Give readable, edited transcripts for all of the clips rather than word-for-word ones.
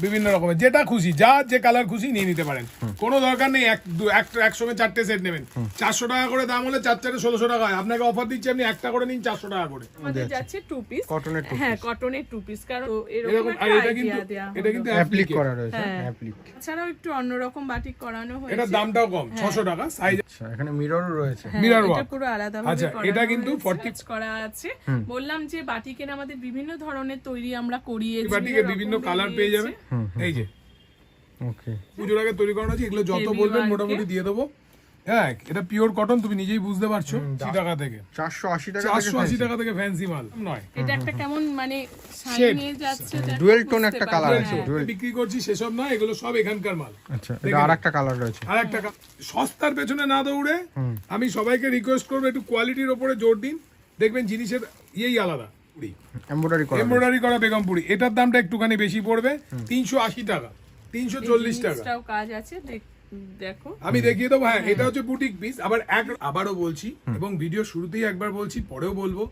বিভিন্ন রকমের যেটা খুশি যে কালার খুশি নিয়ে নিতে পারেন, কোনো দরকার নেই একসঙ্গে 4টে সেট নেবেন। 400 টাকা করে দাম হলে 4 4 1600 টাকা হয়। আপনাকে অফার দিচ্ছি, আপনি একটা করে নিন 400 টাকা করে। আমাদের যাচ্ছে 2 পিস কটনের 2 হ্যাঁ কটনের 2 পিস, কারণ এরকম আর এটা কিন্তু অ্যাপ্লিক করা রয়েছে, অ্যাপ্লিক। এছাড়াও একটু অন্যরকম বাটিক করানো হয়েছে। এটার দামটাও কম, 600 টাকা সাইজ। আচ্ছা, এখানে মিররও রয়েছে, মিরর এটা ওয়ার্ক পুরো আলাদা ভাবে আচ্ছা, এটা কিন্তু 40 করা আছে। বললাম যে বাটিকের আমাদের বিভিন্ন ধরনের তৈরি আমরা করিয়েছি, বাটিকে বিভিন্ন কালার পেয়ে যাবে। এই যে ওকে, পুজোর আগে তৈরি করানো আছে, এগুলো যত বলবেন মোটামুটি দিয়ে দেবো। হ্যাঁ, এটা পিওর কটন, তুমি নিজেই বুঝতে পারছো। 80 টাকা থেকে 480 টাকা, 480 টাকা থেকে ফ্যান্সি মাল নয়। এটা একটা কেমন মানে শাইনিয়ে যাচ্ছে, ডুয়েল টোন একটা কালার আছে, ডুয়েল বিক্রি করছি সেসব নয়, এগুলো সব এখানকার মাল। আচ্ছা, এটা আরেকটা কালার রয়েছে। আর একটা সস্তার পেছনে না দৌড়ে আমি সবাইকে রিকোয়েস্ট করবো একটু কোয়ালিটির উপরে জোর দিন, দেখবেন জিনিসের ইয়েই আলাদা। এমব্রয়ডারি করা বেগমপুরি, এটার দামটা একটুখানি বেশি পড়বে, 380 টাকা, 340 টাকা কাজ আছে। দেখো আমি দেখিয়ে দেবো। হ্যাঁ, এটা হচ্ছে বুটিক পিস। আবারও বলছি এবং ভিডিও শুরুতেই একবার বলছি, পরেও বলবো,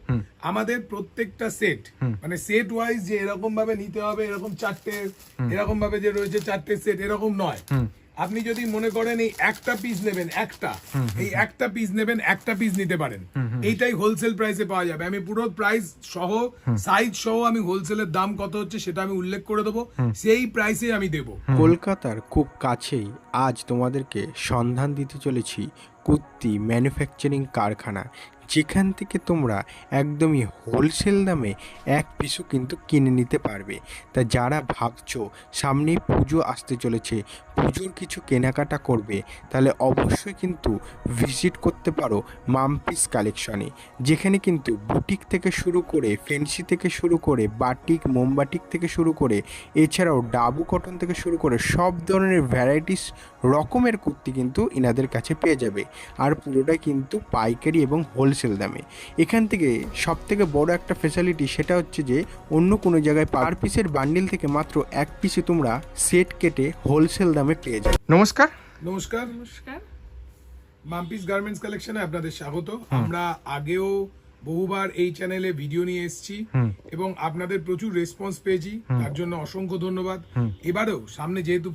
আমাদের প্রত্যেকটা সেট মানে সেট ওয়াইজ যে এরকম ভাবে নিতে হবে, এরকম 4টে এরকম ভাবে যে রয়েছে 4টে সেট, এরকম নয়। আপনি যদি মনে করেন এই একটা পিস নেবেন, এই একটা পিস নেবেন, একটা পিস নিতে পারেন। এইটাই হোলসেল প্রাইসে পাওয়া যাবে। আমি পুরো প্রাইস সহ সাইজ সহ আমি হোলসেলের দাম কত হচ্ছে সেটা আমি উল্লেখ করে দেবো, সেই প্রাইসে আমি দেবো। কলকাতার খুব কাছেই আজ তোমাদেরকে সন্ধান দিতে চলেছি কুর্তি ম্যানুফ্যাকচারিং কারখানা, যেখান থেকে তোমরা একদমই হোলসেল দামে এক পিসও কিন্তু কিনে নিতে পারবে। তা যারা ভাবছো সামনেই পুজো আসতে চলেছে, পুজোর কিছু কেনাকাটা করবে, তাহলে অবশ্যই কিন্তু ভিজিট করতে পারো মাম্পিস কালেকশনে, যেখানে কিন্তু বুটিক থেকে শুরু করে ফ্যান্সি থেকে শুরু করে বাটিক মোমবাটিক থেকে শুরু করে এছাড়াও ডাবু কটন থেকে শুরু করে সব ধরনের ভ্যারাইটিস রকমের কুর্তি কিন্তু ইনাদের কাছে পেয়ে যাবে। আর পুরোটাই কিন্তু পাইকারি এবং হোলসেল দামে। এখান থেকে সব থেকে বড় একটা ফ্যাসিলিটি সেটা হচ্ছে যে অন্য কোনো জায়গায় পার পিসের বান্ডিল থেকে মাত্র এক পিসে তোমরা সেট কেটে হোলসেল দামে পেয়ে যাবে। নমস্কার। নমস্কার, মাম্পিস গার্মেন্টস কালেকশনে আপনাদের স্বাগত। আমরা আগেও বহুবার এই চ্যানেলে ভিডিও নিয়ে এসেছি এবং আপনাদের প্রচুর রেসপন্স পেয়েছি, তার জন্য অসংখ্য ধন্যবাদ। এবারেও সামনে যেহেতু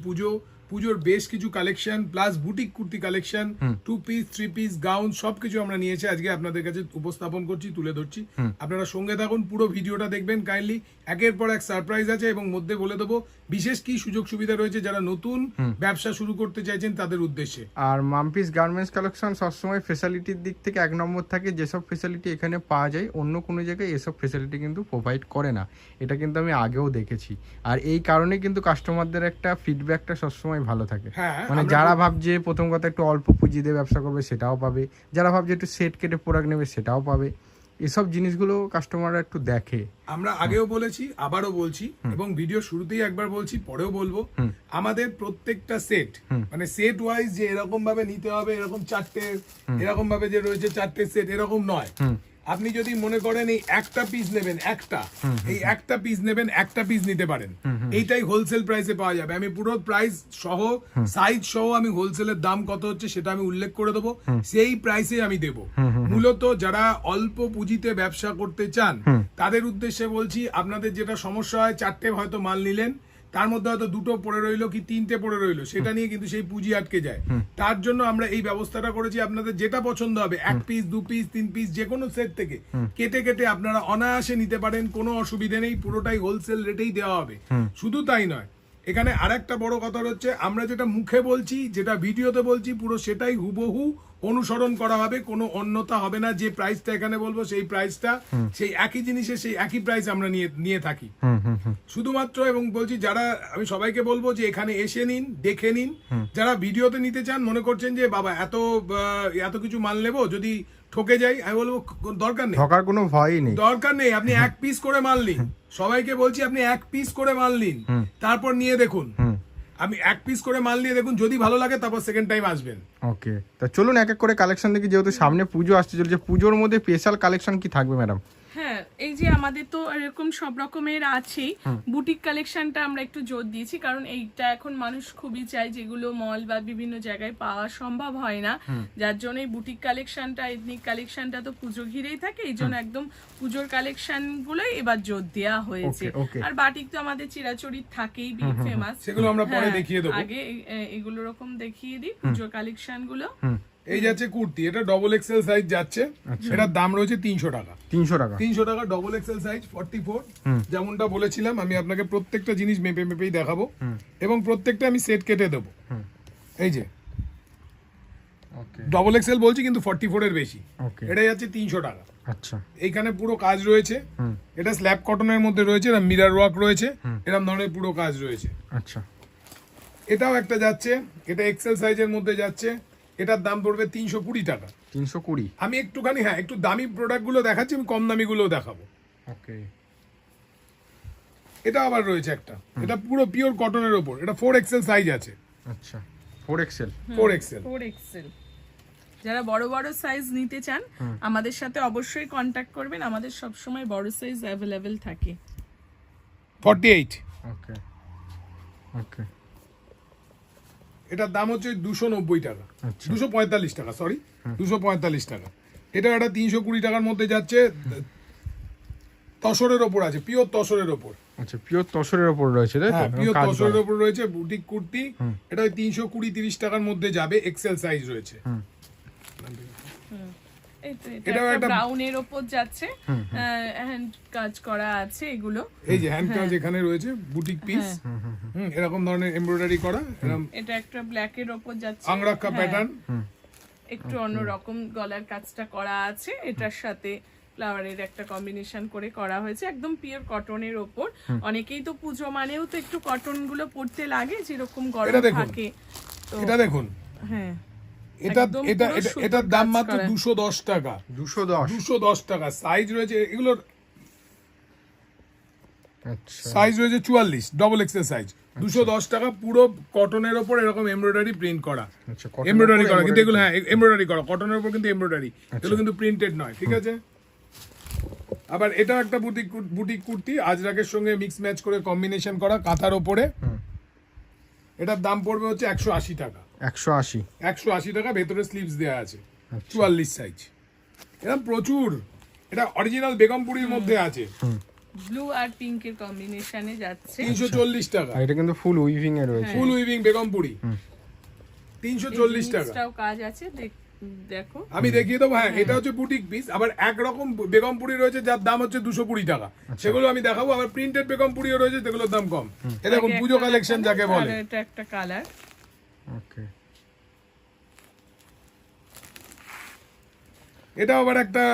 পুজোর বেশ কিছু collection plus boutique kurti collection, 2 piece 3 piece gown সবকিছু আমরা নিয়েছি, আজকে আপনাদের কাছে উপস্থাপন করছি, তুলে ধরছি। আপনারা সঙ্গে থাকুন, পুরো ভিডিওটা দেখবেন কাইন্ডলি। একের পর এক সারপ্রাইজ আছে এবং মধ্যে বলে দেবো বিশেষ কি সুযোগ সুবিধা রয়েছে যারা নতুন ব্যবসা শুরু করতে চাইছেন তাদের উদ্দেশ্যে। আর মাম্পিস গার্মেন্টস কালেকশন সবসময় ফ্যাসিলিটির দিক থেকে 1 নম্বর থাকে। যেসব ফ্যাসিলিটি এখানে পাওয়া যায় অন্য কোনো জায়গায় এসব ফ্যাসিলিটি কিন্তু প্রোভাইড করে না, এটা কিন্তু আমি আগেও দেখেছি। আর এই কারণে কিন্তু কাস্টমারদের একটা ফিডব্যাকটা সবসময় ভালো থাকে। মানে যারা ভাবছে প্রথম কথা একটু অল্প পুঁজি দিয়ে ব্যবসা করবে সেটাও পাবে, যারা ভাবছে একটু সেট কেটে প্রোডাক্ট নেবে সেটাও পাবে। এসব জিনিসগুলো কাস্টমাররা একটু দেখে। আমরা আগেও বলেছি, আবারও বলছি এবং ভিডিও শুরুতেই একবার বলছি, পরেও বলবো, আমাদের প্রত্যেকটা সেট মানে সেট ওয়াইজ যে এরকম ভাবে নিতে হবে, এরকম 4টে এরকম ভাবে যে রয়েছে 4টে সেট, এরকম নয়। আপনি যদি মনে করেন এই একটা পিস নেবেন, এই একটা পিস নেবেন, একটা পিস নিতে পারেন। এইটাই হোলসেল প্রাইসে পাওয়া যাবে। আমি পুরো প্রাইস সহ সাইজ সহ আমি হোলসেলের দাম কত হচ্ছে সেটা আমি উল্লেখ করে দেবো, সেই প্রাইসে আমি দেবো। মূলত যারা অল্প পুঁজিতে ব্যবসা করতে চান তাদের উদ্দেশ্যে বলছি, আপনাদের যেটা সমস্যা হয় 4টে হয়তো মাল নিলেন, তার মধ্যে হয়তো 2টো পড়ে রইলো কি 3টে পড়ে রইলো, সেটা নিয়ে কিন্তু সেই পুঁজি আটকে যায়। তার জন্য আমরা এই ব্যবস্থাটা করেছি, আপনাদের যেটা পছন্দ হবে 1 পিস 2 পিস 3 পিস যে কোনো সেট থেকে কেটে কেটে আপনারা অনায়াসে নিতে পারেন, কোনো অসুবিধা নেই, পুরোটাই হোলসেল রেটেই দেওয়া হবে। শুধু তাই নয়, এখানে আরেকটা বড় কথা হচ্ছে, আমরা যেটা মুখে বলছি, যেটা ভিডিওতে বলছি, পুরো সেটাই হুবহু অনুসরণ করা হবে, কোনো অন্যতা হবে না। যে প্রাইসটা এখানে বলবো সেই প্রাইসটা সেই একই জিনিসের সেই একই প্রাইস আমরা নিয়ে থাকি শুধুমাত্র। এবং বলছি, যারা আমি সবাইকে বলবো যে এখানে এসে নিন, দেখে নিন। যারা ভিডিওতে নিতে চান, মনে করছেন যে বাবা এত কিছু মাল নেবো, যদি ঠকে যাই, আমি বলবো দরকার নেই, ঠকার কোনো ভয়ই নেই, দরকার নেই। আপনি 1 পিস করে মাল নিন, সবাইকে বলছি আপনি 1 পিস করে মাল নিন, তারপর নিয়ে দেখুন। আমি 1 পিস করে মাল নিয়ে দেখুন, যদি ভালো লাগে তারপর সেকেন্ড টাইম আসবেন। ওকে, তা চলুন এক এক করে কালেকশন দেখি। যেহেতু সামনে পুজো আসতে চলেছে, পুজোর মধ্যে স্পেশাল কালেকশন কি থাকবে ম্যাডাম? হ্যাঁ, এই যে আমাদের তো এরকম সব রকমের আছেই, বুটিক কালেকশনটা আমরা একটু জোর দিয়েছি কারণ এইটা এখন মানুষ খুবই চায়, যেগুলো মল বা বিভিন্ন জায়গায় পাওয়া সম্ভব হয় না, যার জন্য এই বুটিক কালেকশনটা, এথনিক কালেকশনটা তো পুজো ঘিরেই থাকে, এই জন্য একদম পুজোর কালেকশন গুলোই এবার জোর দেওয়া হয়েছে। Okay, okay. আর বাটিক তো আমাদের চিরাচরিত থাকেই, বিগ ফেমাস, সেগুলো আমরা পরে দেখিয়ে দেবো। আগে এগুলো রকম দেখিয়ে দিই পুজোর কালেকশন গুলো। এই যাচ্ছে কুর্তি, এটা ডবল এক্সেল সাইজ যাচ্ছে, এটার দাম রয়েছে 300 টাকা। 300 টাকা 300 টাকা ডবল এক্সেল সাইজ 44। যেমনটা বলেছিলাম আমি আপনাকে প্রত্যেকটা জিনিস মেপে মেপেই দেখাবো এবং প্রত্যেকটা আমি সেট কেটে দেবো। এই যে ওকে ডবল এক্সেল বলছি কিন্তু 44 এর বেশি, ওকে এটা যাচ্ছে 300 টাকা। আচ্ছা এইখানে পুরো কাজ রয়েছে, এটা স্ল্যাব কটনের মধ্যে রয়েছে, এটা মিরর ওয়ার্ক রয়েছে, এরকম ধরনের পুরো কাজ রয়েছে। আচ্ছা এটাও একটা যাচ্ছে, এটা এক্সেল সাইজের মধ্যে যাচ্ছে, এটার দাম পড়বে 320 টাকা। 320 আমি একটুখানি একটু দামি প্রোডাক্ট গুলো দেখাচ্ছি, আমি কম দামি গুলো দেখাবো। ওকে এটা আবার রয়েছে একটা, এটা পুরো পিওর কটনের ওপর, এটা 4 এক্সেল সাইজ আছে। আচ্ছা 4XL 4 এক্সেল 4XL যারা বড় বড় সাইজ নিতে চান আমাদের সাথে অবশ্যই কন্টাক্ট করবেন, আমাদের সব সময় বড় সাইজ অ্যাভেলেবেল থাকে। 48, ওকে ওকে এটার দাম হচ্ছে 290 টাকা, আচ্ছা। 245 টাকা, সরি 245 টাকা। এটা একটা 320 টাকার মধ্যে যাচ্ছে, তসরের ওপর আছে, পিওর তসরের ওপর। আচ্ছা পিওর তসরের উপর রয়েছে তাই তো হ্যাঁ, পিওর কাজ তসরের করা। ওপর রয়েছে, বুটিক কুর্তি, এটা ওই 320-30 টাকার মধ্যে যাবে, এক্সেল সাইজ রয়েছে। এই তো এটা এটাও একটা একটা- ব্রাউনের ওপর যাচ্ছে, হ্যান্ড কাজ করা আছে এগুলো। এই যে হ্যান্ড কাজ এখানে রয়েছে, বুটিক পিস, এরকম ধরনের এমব্রয়ডারি করা, এরকম এটা একটা ব্ল্যাকের ওপর যাচ্ছে, আংরাক্কা হ্যাঁ, প্যাটার্ন। একটু অন্যরকম গলার কাজটা করা আছে, এটার সাথে ফ্লাওয়ারের একটা কম্বিনেশন করে করা হয়েছে, একদম পিওর কটনের ওপর। অনেকেই তো পুজো মানেও তো একটু কটন গুলো পড়তে লাগে, যেরকম গরম এটা দেখুন, থাকে তো। এটা দেখুন, হ্যাঁ, এটা একদম এটা পুরো সুতোর এটার দাম কাজ মাত্র করা। 210 টাকা। 210 210 টাকা সাইজ রয়েছে, এগুলোর আচ্ছা সাইজ রয়েছে 44, ডবল এক্সেল সাইজ, 210 টাকা, পুরো কটনের ওপর এরকম এমব্রয়ডারি প্রিন্ট করা, আচ্ছা cotton এমব্রয়ডারি এর করা, উপর কিন্তু এগুলো embroidery। হ্যাঁ এমব্রয়ডারি করা, কটনের উপর কিন্তু এমব্রয়ডারি, এগুলো কিন্তু প্রিন্টেড নয়, ঠিক আছে। আবার এটা একটা বুটিক কুর্তি, আজরাকের সঙ্গে মিক্স ম্যাচ করে কম্বিনেশন করা, কাঁথার ওপরে, এটার দাম পড়বে হচ্ছে 180 টাকা। 180 180 টাকা, ভেতরে স্লিভস দেওয়া আছে, আচ্ছা। 44 সাইজ, এরকম প্রচুর। এটা অরিজিনাল বেগমপুরির মধ্যে আছে, ব্লু আর পিঙ্কের কম্বিনেশনে যাচ্ছে। 340 টাকা, আর এটা কিন্তু ফুল উইভিং এ রয়েছে ফুল উইভিং বেগমপুরি, 340 টাকা। জিনিসটাও কাজ আছে, দেখো আমি দেখিয়ে দেবো। হ্যাঁ, এটা হচ্ছে বুটিক পিস, আবার একরকম বেগমপুরি রয়েছে যার দাম হচ্ছে 220 টাকা, সেগুলো আমি দেখাবো। আবার প্রিন্টেড বেগমপুরিও রয়েছে, সেগুলোর দাম কম। এ দেখুন আগে পুজো একটা কালেকশন দেখানো, যাকে বলে, আর এটা একটা কালার। ওকে এটা আবার একটা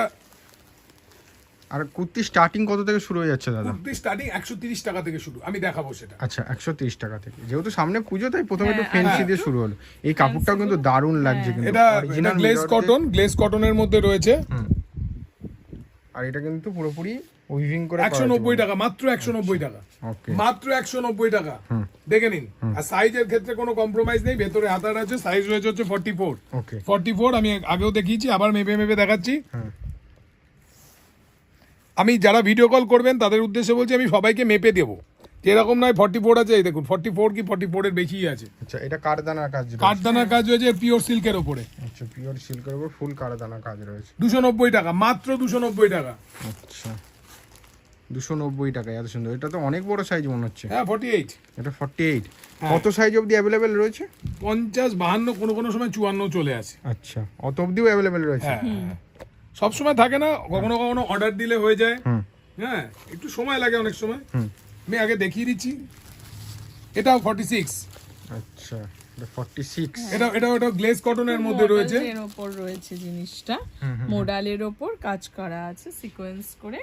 আর কুর্তি স্টার্টিং কত থেকে শুরু হয়ে যাচ্ছে দাদা? কুর্তি স্টার্টিং 130 টাকা থেকে শুরু, আমি দেখাবো সেটা। আচ্ছা 130 টাকা থেকে, যেহেতু সামনে পুজো তাই প্রথমে একটু হ্যাঁ, ফ্যান্সি হ্যাঁ, দিয়ে শুরু হলো। এই কাপড়টাও কিন্তু দারুণ লাগছে কিন্তু এটা original glaze mirror cotton, glaze কটনের মধ্যে রয়েছে, আর এটা কিন্তু পুরোপুরি উইভিং করে 190 টাকা, মাত্র 190 টাকা, ওকে মাত্র 190 টাকা, দেখে নিন। আর সাইজের ক্ষেত্রে কোনো কম্প্রোমাইজ নেই, ভেতরে হাতার আছে, সাইজ রয়েছে হচ্ছে 44। ওকে 44 আমি আগেও দেখিয়েছি, আবার মেপে মেপে দেখাচ্ছি। আমি যারা ভিডিও কল করবেন তাদের উদ্দেশ্যে বলছি, আমি সবাইকে মেপে দেবো, এরকম নয় 44 আছে, এই দেখুন 44 কি 44 এর বেশি আছে। আচ্ছা এটা কারদানার কাজ রয়েছে। কাঠদানার কাজ হয়েছে পিওর সিল্কের ওপরে, আচ্ছা পিওর সিল্কের উপর ফুল কারদানার কাজ রয়েছে। 290 টাকা, মাত্র 290 টাকা। আচ্ছা 290 টাকা, এত সুন্দর। এটা তো অনেক বড় সাইজ মনে হচ্ছে। হ্যাঁ 48, এটা 48। কত সাইজ অবধি অ্যাভেলেবেল রয়েছে? 50, 52, কোনো সময় 54 চলে আসে। আচ্ছা অত অবধিও অ্যাভেলেবেল রয়েছে। হ্যাঁ, সব সময় থাকে না, কখনো কখনো অর্ডার দিলে হয়ে যায়। হ্যাঁ, একটু সময় লাগে অনেক সময়। আমি আগে দেখিয়ে দিচ্ছি, এটাও 46, আচ্ছা এটা 46। এটা গ্লেজ কটনের মধ্যে রয়েছে, মডেলের ওপর রয়েছে জিনিসটা, মোডালের ওপর কাজ করা আছে, সিকোয়েন্স করে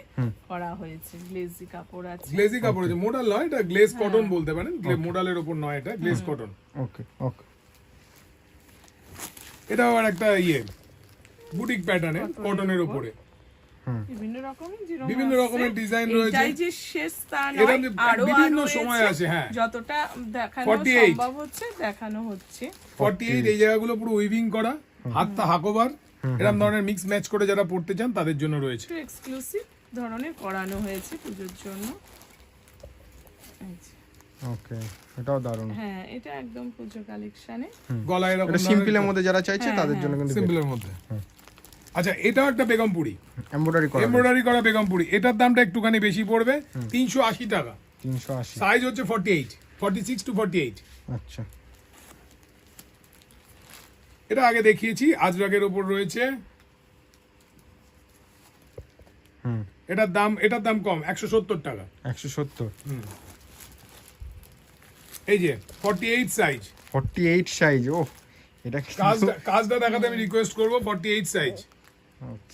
করা হয়েছে, গ্লেজি কাপড় আছে। গ্লেজি কাপড় আছে, মোডাল নয়, এটা গ্লেজ কটন বলতে পারেন, মোডালের ওপর নয়, এটা গ্লেজ কটন। ওকে ওকে এটা আবার একটা বুটিক প্যাটার্নের কটনের উপরে বিভিন্ন রকমের ডিজাইন রয়েছে। এটাই যে শেষ তা এরা নয়, আরো বিভিন্ন রয়েছে, সময় আসে, হ্যাঁ। যতটা দেখানো 48 সম্ভব হচ্ছে দেখানো হচ্ছে। 48, এই জায়গাগুলো পুরো উইভিং করা, হাতটা হাকোবার, এরকম ধরনের মিক্স ম্যাচ করে যারা পড়তে চান তাদের জন্য রয়েছে। একটু এক্সক্লুসিভ ধরনের করানো হয়েছে পুজোর জন্য। এই যে। ওকে, এটাও দারুণ। হ্যাঁ, এটা একদম পুজো কালেকশনে। গলায় এরকম এটা সিম্পলের মধ্যে যারা চাইছে হ্যাঁ, তাদের জন্য কিন্তু সিম্পলের মধ্যে। আচ্ছা, এটাও একটা বেগমপুরি, এমব্রয়ডারি করা এমব্রয়ডারি করা বেগমপুরি। এটার দামটা একটুখানি বেশি পড়বে, 380 টাকা। 380। সাইজ হচ্ছে 46 to 48। আচ্ছা, এটা আগে দেখিয়েছি, আজরাকের ওপর রয়েছে। এটার দাম কম, 170 টাকা। 170। এই যে 48 সাইজ, 48 সাইজ। ও, এটা কাজটা দেখাতে আমি রিকোয়েস্ট করব। 48 সাইজ,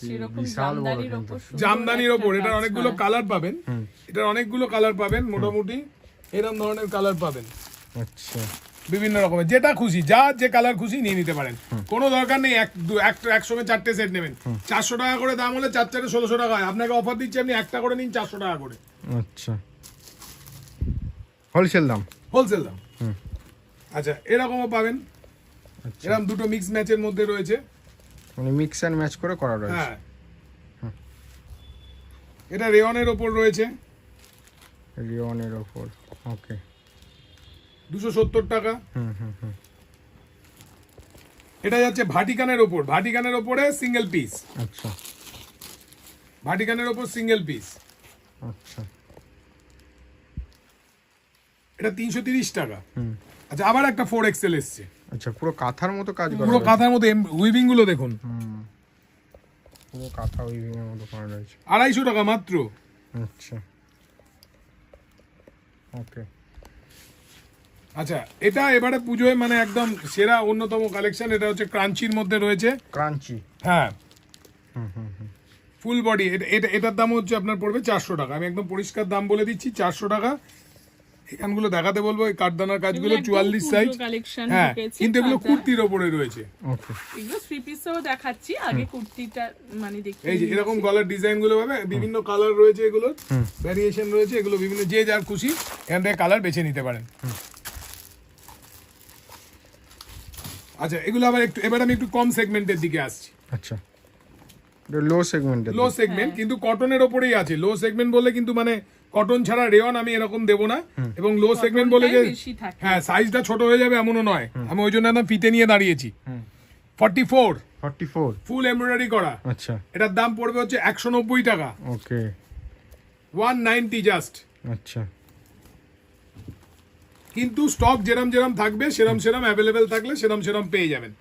সেরকম বিশাল বড় জামদানির কিন্তু। ওপর সুন্দর জামদানির একটা ওপর। এটার কাজ অনেকগুলো করা। কালার পাবেন, এটার অনেকগুলো কালার পাবেন, মোটামুটি এরকম ধরনের কালার পাবেন, আচ্ছা, বিভিন্ন রকমের। যেটা খুশি, যে কালার খুশি নিয়ে নিতে পারেন, কোনো দরকার নেই একসঙ্গে 4টে সেট নেবেন। 400 টাকা করে দাম হলে 4 4 1600 টাকা হয়। আপনাকে অফার দিচ্ছি, আপনি একটা করে নিন 400 টাকা করে, আচ্ছা, হোলসেল দাম। হোলসেল দাম। আচ্ছা, এরকমও পাবেন, এরকম দুটো মিক্স ম্যাচের মধ্যে রয়েছে। মানে মিক্স অ্যান্ড ম্যাচ করে করা রয়েছে। হ্যাঁ, এটা রেয়নের ওপর রয়েছে, রিওনের ওপর। ওকে, 270 টাকা। এটা যাচ্ছে ভাটিকানের ওপর, ভাটিকানের ওপরে সিঙ্গেল পিস, আচ্ছা, ভাটিকানের ওপর সিঙ্গেল পিস। আচ্ছা, এটা 330 টাকা। আচ্ছা, আবার একটা 4XL এসছে, আচ্ছা, পুরো কাঁথার মতো কাজ করা পুরো রয়েছে। কাঁথার মধ্যে উইভিং গুলো দেখুন। পুরো কাঁথা উইভিং এর মতো করা রয়েছে। 250 টাকা মাত্র। আচ্ছা, ওকে, আচ্ছা, এটা এবারে পুজোয় মানে একদম সেরা অন্যতম কালেকশন। এটা হচ্ছে ক্রাঞ্চির মধ্যে রয়েছে। ক্রাঞ্চি। হ্যাঁ, ফুল বডি। এটার দাম হচ্ছে আপনার পড়বে 400 টাকা। আমি একদম পরিষ্কার দাম বলে দিচ্ছি, 400 টাকা। এখানগুলো দেখাতে বলবো, এই কাঠদানার কাজগুলো এগুলো একদম 44 সাইজ। পুজো কালেকশন হ্যাঁ, ঢুকেছে, কিন্তু এগুলো কাঁথা। কুর্তির ওপরে রয়েছে। ওকে, এগুলো 3 পিসও দেখাচ্ছি, আগে কুর্তিটা মানে দেখতে। এই যে এরকম গলার ডিজাইন গুলো পাবে, বিভিন্ন কালার রয়েছে, এগুলো ভ্যারিয়েশন রয়েছে। এগুলো বিভিন্ন, যে যার খুশি এখান থেকে কালার বেছে নিতে পারেন। আচ্ছা, এগুলো আবার এবার আমি একটু কম সেগমেন্টের দিকে আসছি। আচ্ছা, লো সেগমেন্টের। লো সেগমেন্ট, কিন্তু কটনের ওপরেই আছে। লো সেগমেন্ট বলে কিন্তু মানে কটন ছাড়া রেয়ন আমি এরকম দেবো না। এবং লো সেগমেন্ট বলে যে কটনটাই বেশি থাকে। হ্যাঁ সাইজটা ছোট হয়ে যাবে এমনও নয়। আমি ওই জন্য একদম ফিতে নিয়ে দাঁড়িয়েছি। 44 ফুল এমব্রয়ডারি করা। আচ্ছা, এটার দাম পড়বে হচ্ছে 190 টাকা। ওকে, 190 জাস্ট। আচ্ছা, কিন্তু স্টক যেরম যেরম থাকবে সেরম অ্যাভেলেবেল থাকলে সেরম পেয়ে যাবেন।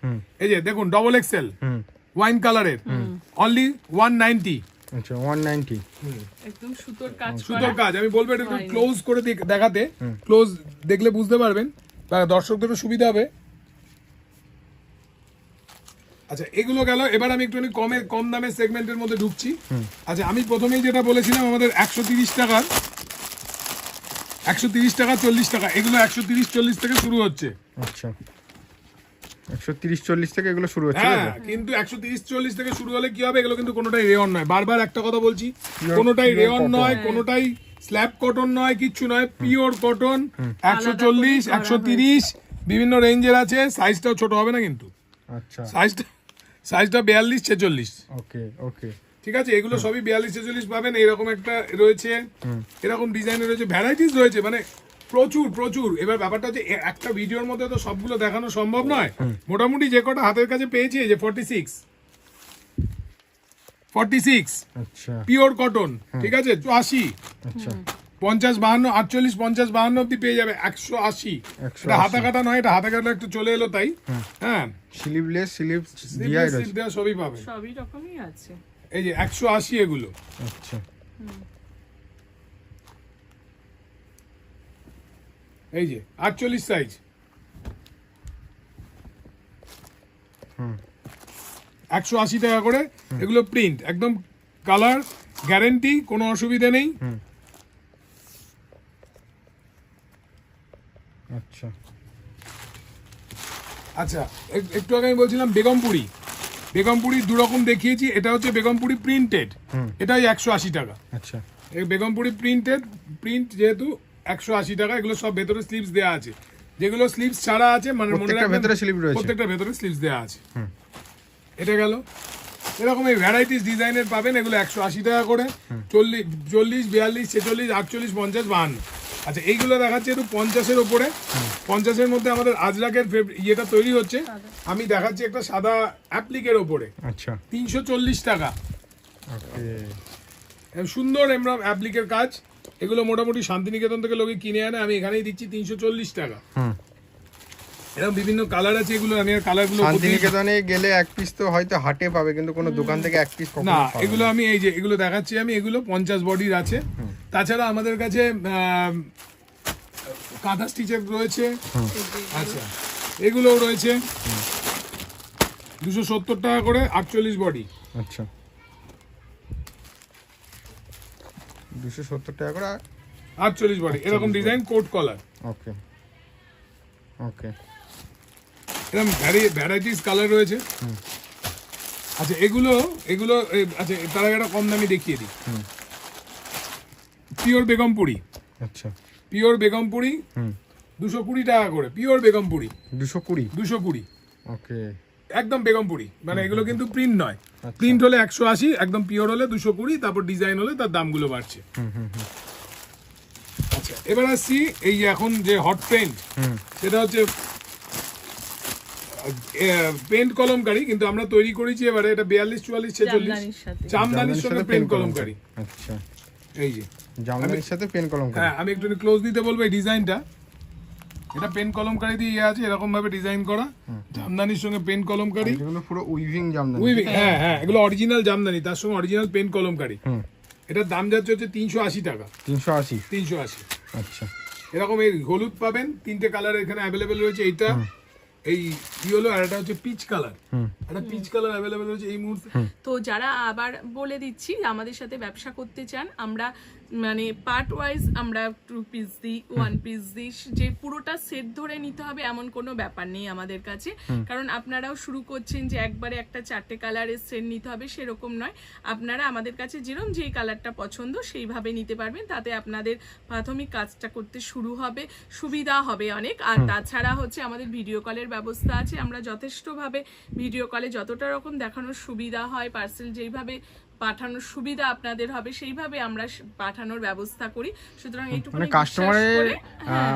এই যে দেখুন, ডবল এক্সেল ওয়াইন কালারের, অনলি 190। আচ্ছা, 190। একদম সুতোর কাজ করা। সুন্দর কাজ। আমি বলবো এটা একটু ক্লোজ করে দেখাতে, ক্লোজ দেখলে বুঝতে পারবেন, বা দর্শকদেরও সুবিধা হবে। আচ্ছা, এগুলো গেল। এবার আমি একটু কম দামের সেগমেন্টের মধ্যে ঢুকছি। আচ্ছা, আমি প্রথমেই যেটা বলেছিলাম, আমাদের 130 টাকা, 40 টাকা, এগুলো 130-40 থেকে শুরু হচ্ছে। আচ্ছা, 130-40 থেকে এগুলো শুরু হচ্ছে। হ্যাঁ, কিন্তু 130-40 থেকে শুরু হলে কি হবে, এগুলো কিন্তু কোনোটাই রেয়ন নয়। বারবার একটা কথা বলছি, কোনোটাই রেয়ন নয়, কোনোটাই স্ল্যাব কটন নয়, কিচ্ছু নয়, পিওর কটন। 140, 130 বিভিন্ন রেঞ্জের আছে। সাইজটাও ছোট হবে না কিন্তু, আচ্ছা, সাইজটা 42-46। ওকে, ওকে, ঠিক আছে, এগুলো সবই 42-46 পাবেন। এরকম একটা রয়েছে, এরকম ডিজাইনের রয়েছে, ভ্যারাইটিস রয়েছে, মানে প্রচুর। এবার ব্যাপারটা হচ্ছে একটা ভিডিওর মধ্যে তো সবগুলো দেখানো সম্ভব নয়। মোটামুটি যে কটা হাতের কাছে পেয়েছি, এই যে 46 আচ্ছা, পিওর কটন, ঠিক আছে, 80, আচ্ছা, 50, 52, 48, 50, 52 অব্দি পেয়ে যাবে। 180। এটা হাতা কাটা নয়, এটা হাতা কাটা একটু চলে এলো তাই। হ্যাঁ, স্লিভলেস, স্লিভ Sleeveless, দিয়াই sleeve রয়েছে। দেওয়া সবই পাবে। সবই রকমই আছে। এই যে 180 এগুলো। আচ্ছা, এই যে 48 সাইজ। 180 টাকা করে। এগুলো প্রিন্ট, একদম কালার গ্যারেন্টি, কোনো অসুবিধা নেই। আচ্ছা, আচ্ছা, একটু আগে আমি বলছিলাম বেগমপুরি দু রকম দেখিয়েছি। এটা হচ্ছে বেগমপুরি প্রিন্টেড, এটাই 180 টাকা। আচ্ছা, এই বেগমপুরি প্রিন্ট যেহেতু 180 টাকা। এগুলো সব ভেতরে স্লিভস দেওয়া আছে। যেগুলো স্লিভস ছাড়া আছে, মানে মনে প্রত্যেকটা রাখবেন, ভেতরে স্লিভ রয়েছে। প্রত্যেকটা ভেতরে স্লিভস দেওয়া আছে। এটা গেল। এরকম এই ভ্যারাইটিস ডিজাইনের পাবেন, এগুলো 180 টাকা করে, 40, 42, 46, 48, 50, 52। আচ্ছা এইগুলো দেখাচ্ছে একটু 50-এর ওপরে, 50-এর মধ্যে আমাদের আজরাকের ইয়েটা তৈরি হচ্ছে। আমি দেখাচ্ছি একটা সাদা অ্যাপ্লিকের ওপরে, আচ্ছা 340 টাকা, ওকে সুন্দর এমরাম অ্যাপ্লিকের কাজ। এগুলো মোটামুটি শান্তিনিকেতন থেকে লোকে কিনে আনে, আমি এখানেই দিচ্ছি 340 টাকা। এরকম বিভিন্ন কালার আছে, এগুলো আমি কালারগুলো শান্তিনিকেতনে গেলে এক পিস তো হয়তো হাটে পাবে, কিন্তু কোনো দোকান থেকে এক পিস না, এগুলো আমি এই যে এগুলো দেখাচ্ছি আমি, এগুলো 50 বডির আছে। তাছাড়া আমাদের কাছে কাঁথা স্টিচের রয়েছে, আচ্ছা এগুলোও রয়েছে 270 টাকা করে, 48 বডি। আচ্ছা 270 টাকা করে, 48 বডি, এরকম ডিজাইন কোট কলার, ওকে ওকে এরকম ভ্যারাইটিস কালার রয়েছে। আচ্ছা এগুলো আচ্ছা তার আগে একটা কম দামি দেখিয়ে দিই, পিওর বেগমপুরি, আচ্ছা পিওর বেগমপুরি 220 টাকা করে, পিওর বেগমপুরি 220 ওকে একদম বেগমপুরি, মানে এগুলো কিন্তু প্রিন্ট নয়, প্রিন্ট হলে 180, একদম পিওর হলে 220, তারপর ডিজাইন হলে তার দামগুলো বাড়ছে। আচ্ছা এবার আসছি এই যে এখন যে হট পেন্ট, সেটা হচ্ছে পেন্ট কলমকারি, কিন্তু আমরা তৈরি করেছি এবারে এটা 42, 44, 46 জামদানির সঙ্গে পেন্ট কলমকারি। আচ্ছা এই যে জামদানির সাথে পেন কলম, হ্যাঁ আমি একটু ক্লোজ দিতে বলবো এই ডিজাইনটা, এটা পেন কলমকারি দিয়ে ইয়ে আছে, এরকম ভাবে ডিজাইন করা, জামদানির সঙ্গে পেন কলমকারি, এগুলো পুরো উইভিং জামদানি, উইভিং, হ্যাঁ হ্যাঁ এগুলো অরিজিনাল জামদানি, তার সঙ্গে অরিজিনাল পেন কলমকারি। এটার দাম যাচ্ছে হচ্ছে 380 টাকা, 380। আচ্ছা এরকম এই হলুদ পাবেন, 3টে কালার এখানে অ্যাভেলেবেল রয়েছে, এইটা এই কি হলো, আর এটা হচ্ছে পিচ কালার, এটা পিচ কালার অ্যাভেলেবেল রয়েছে এই মুহূর্তে। তো যারা আবার বলে দিচ্ছি আমাদের সাথে ব্যবসা করতে চান, আমরা মানে পার্ট ওয়াইজ আমরা 2 পিস দিই, 1 পিস দিই, যে পুরোটা সেট ধরে নিতে হবে এমন কোনো ব্যাপার নেই আমাদের কাছে। কারণ আপনারাও শুরু করছেন যে একবারে একটা 4টে কালারের সেট নিতে হবে, সেরকম নয়। আপনারা আমাদের কাছে যেরকম যেই কালারটা পছন্দ সেইভাবে নিতে পারবেন, তাতে আপনাদের প্রাথমিক কাজটা করতে শুরু হবে, সুবিধা হবে অনেক। আর তাছাড়া হচ্ছে আমাদের ভিডিও কলের ব্যবস্থা আছে, আমরা যথেষ্টভাবে ভিডিও কলে যতটা রকম দেখানোর সুবিধা হয়, পার্সেল যেইভাবে পাঠানোর সুবিধা আপনাদের হবে সেইভাবে আমরা পাঠানোর ব্যবস্থা করি। সুতরাং এইটুকু মানে কাস্টমারের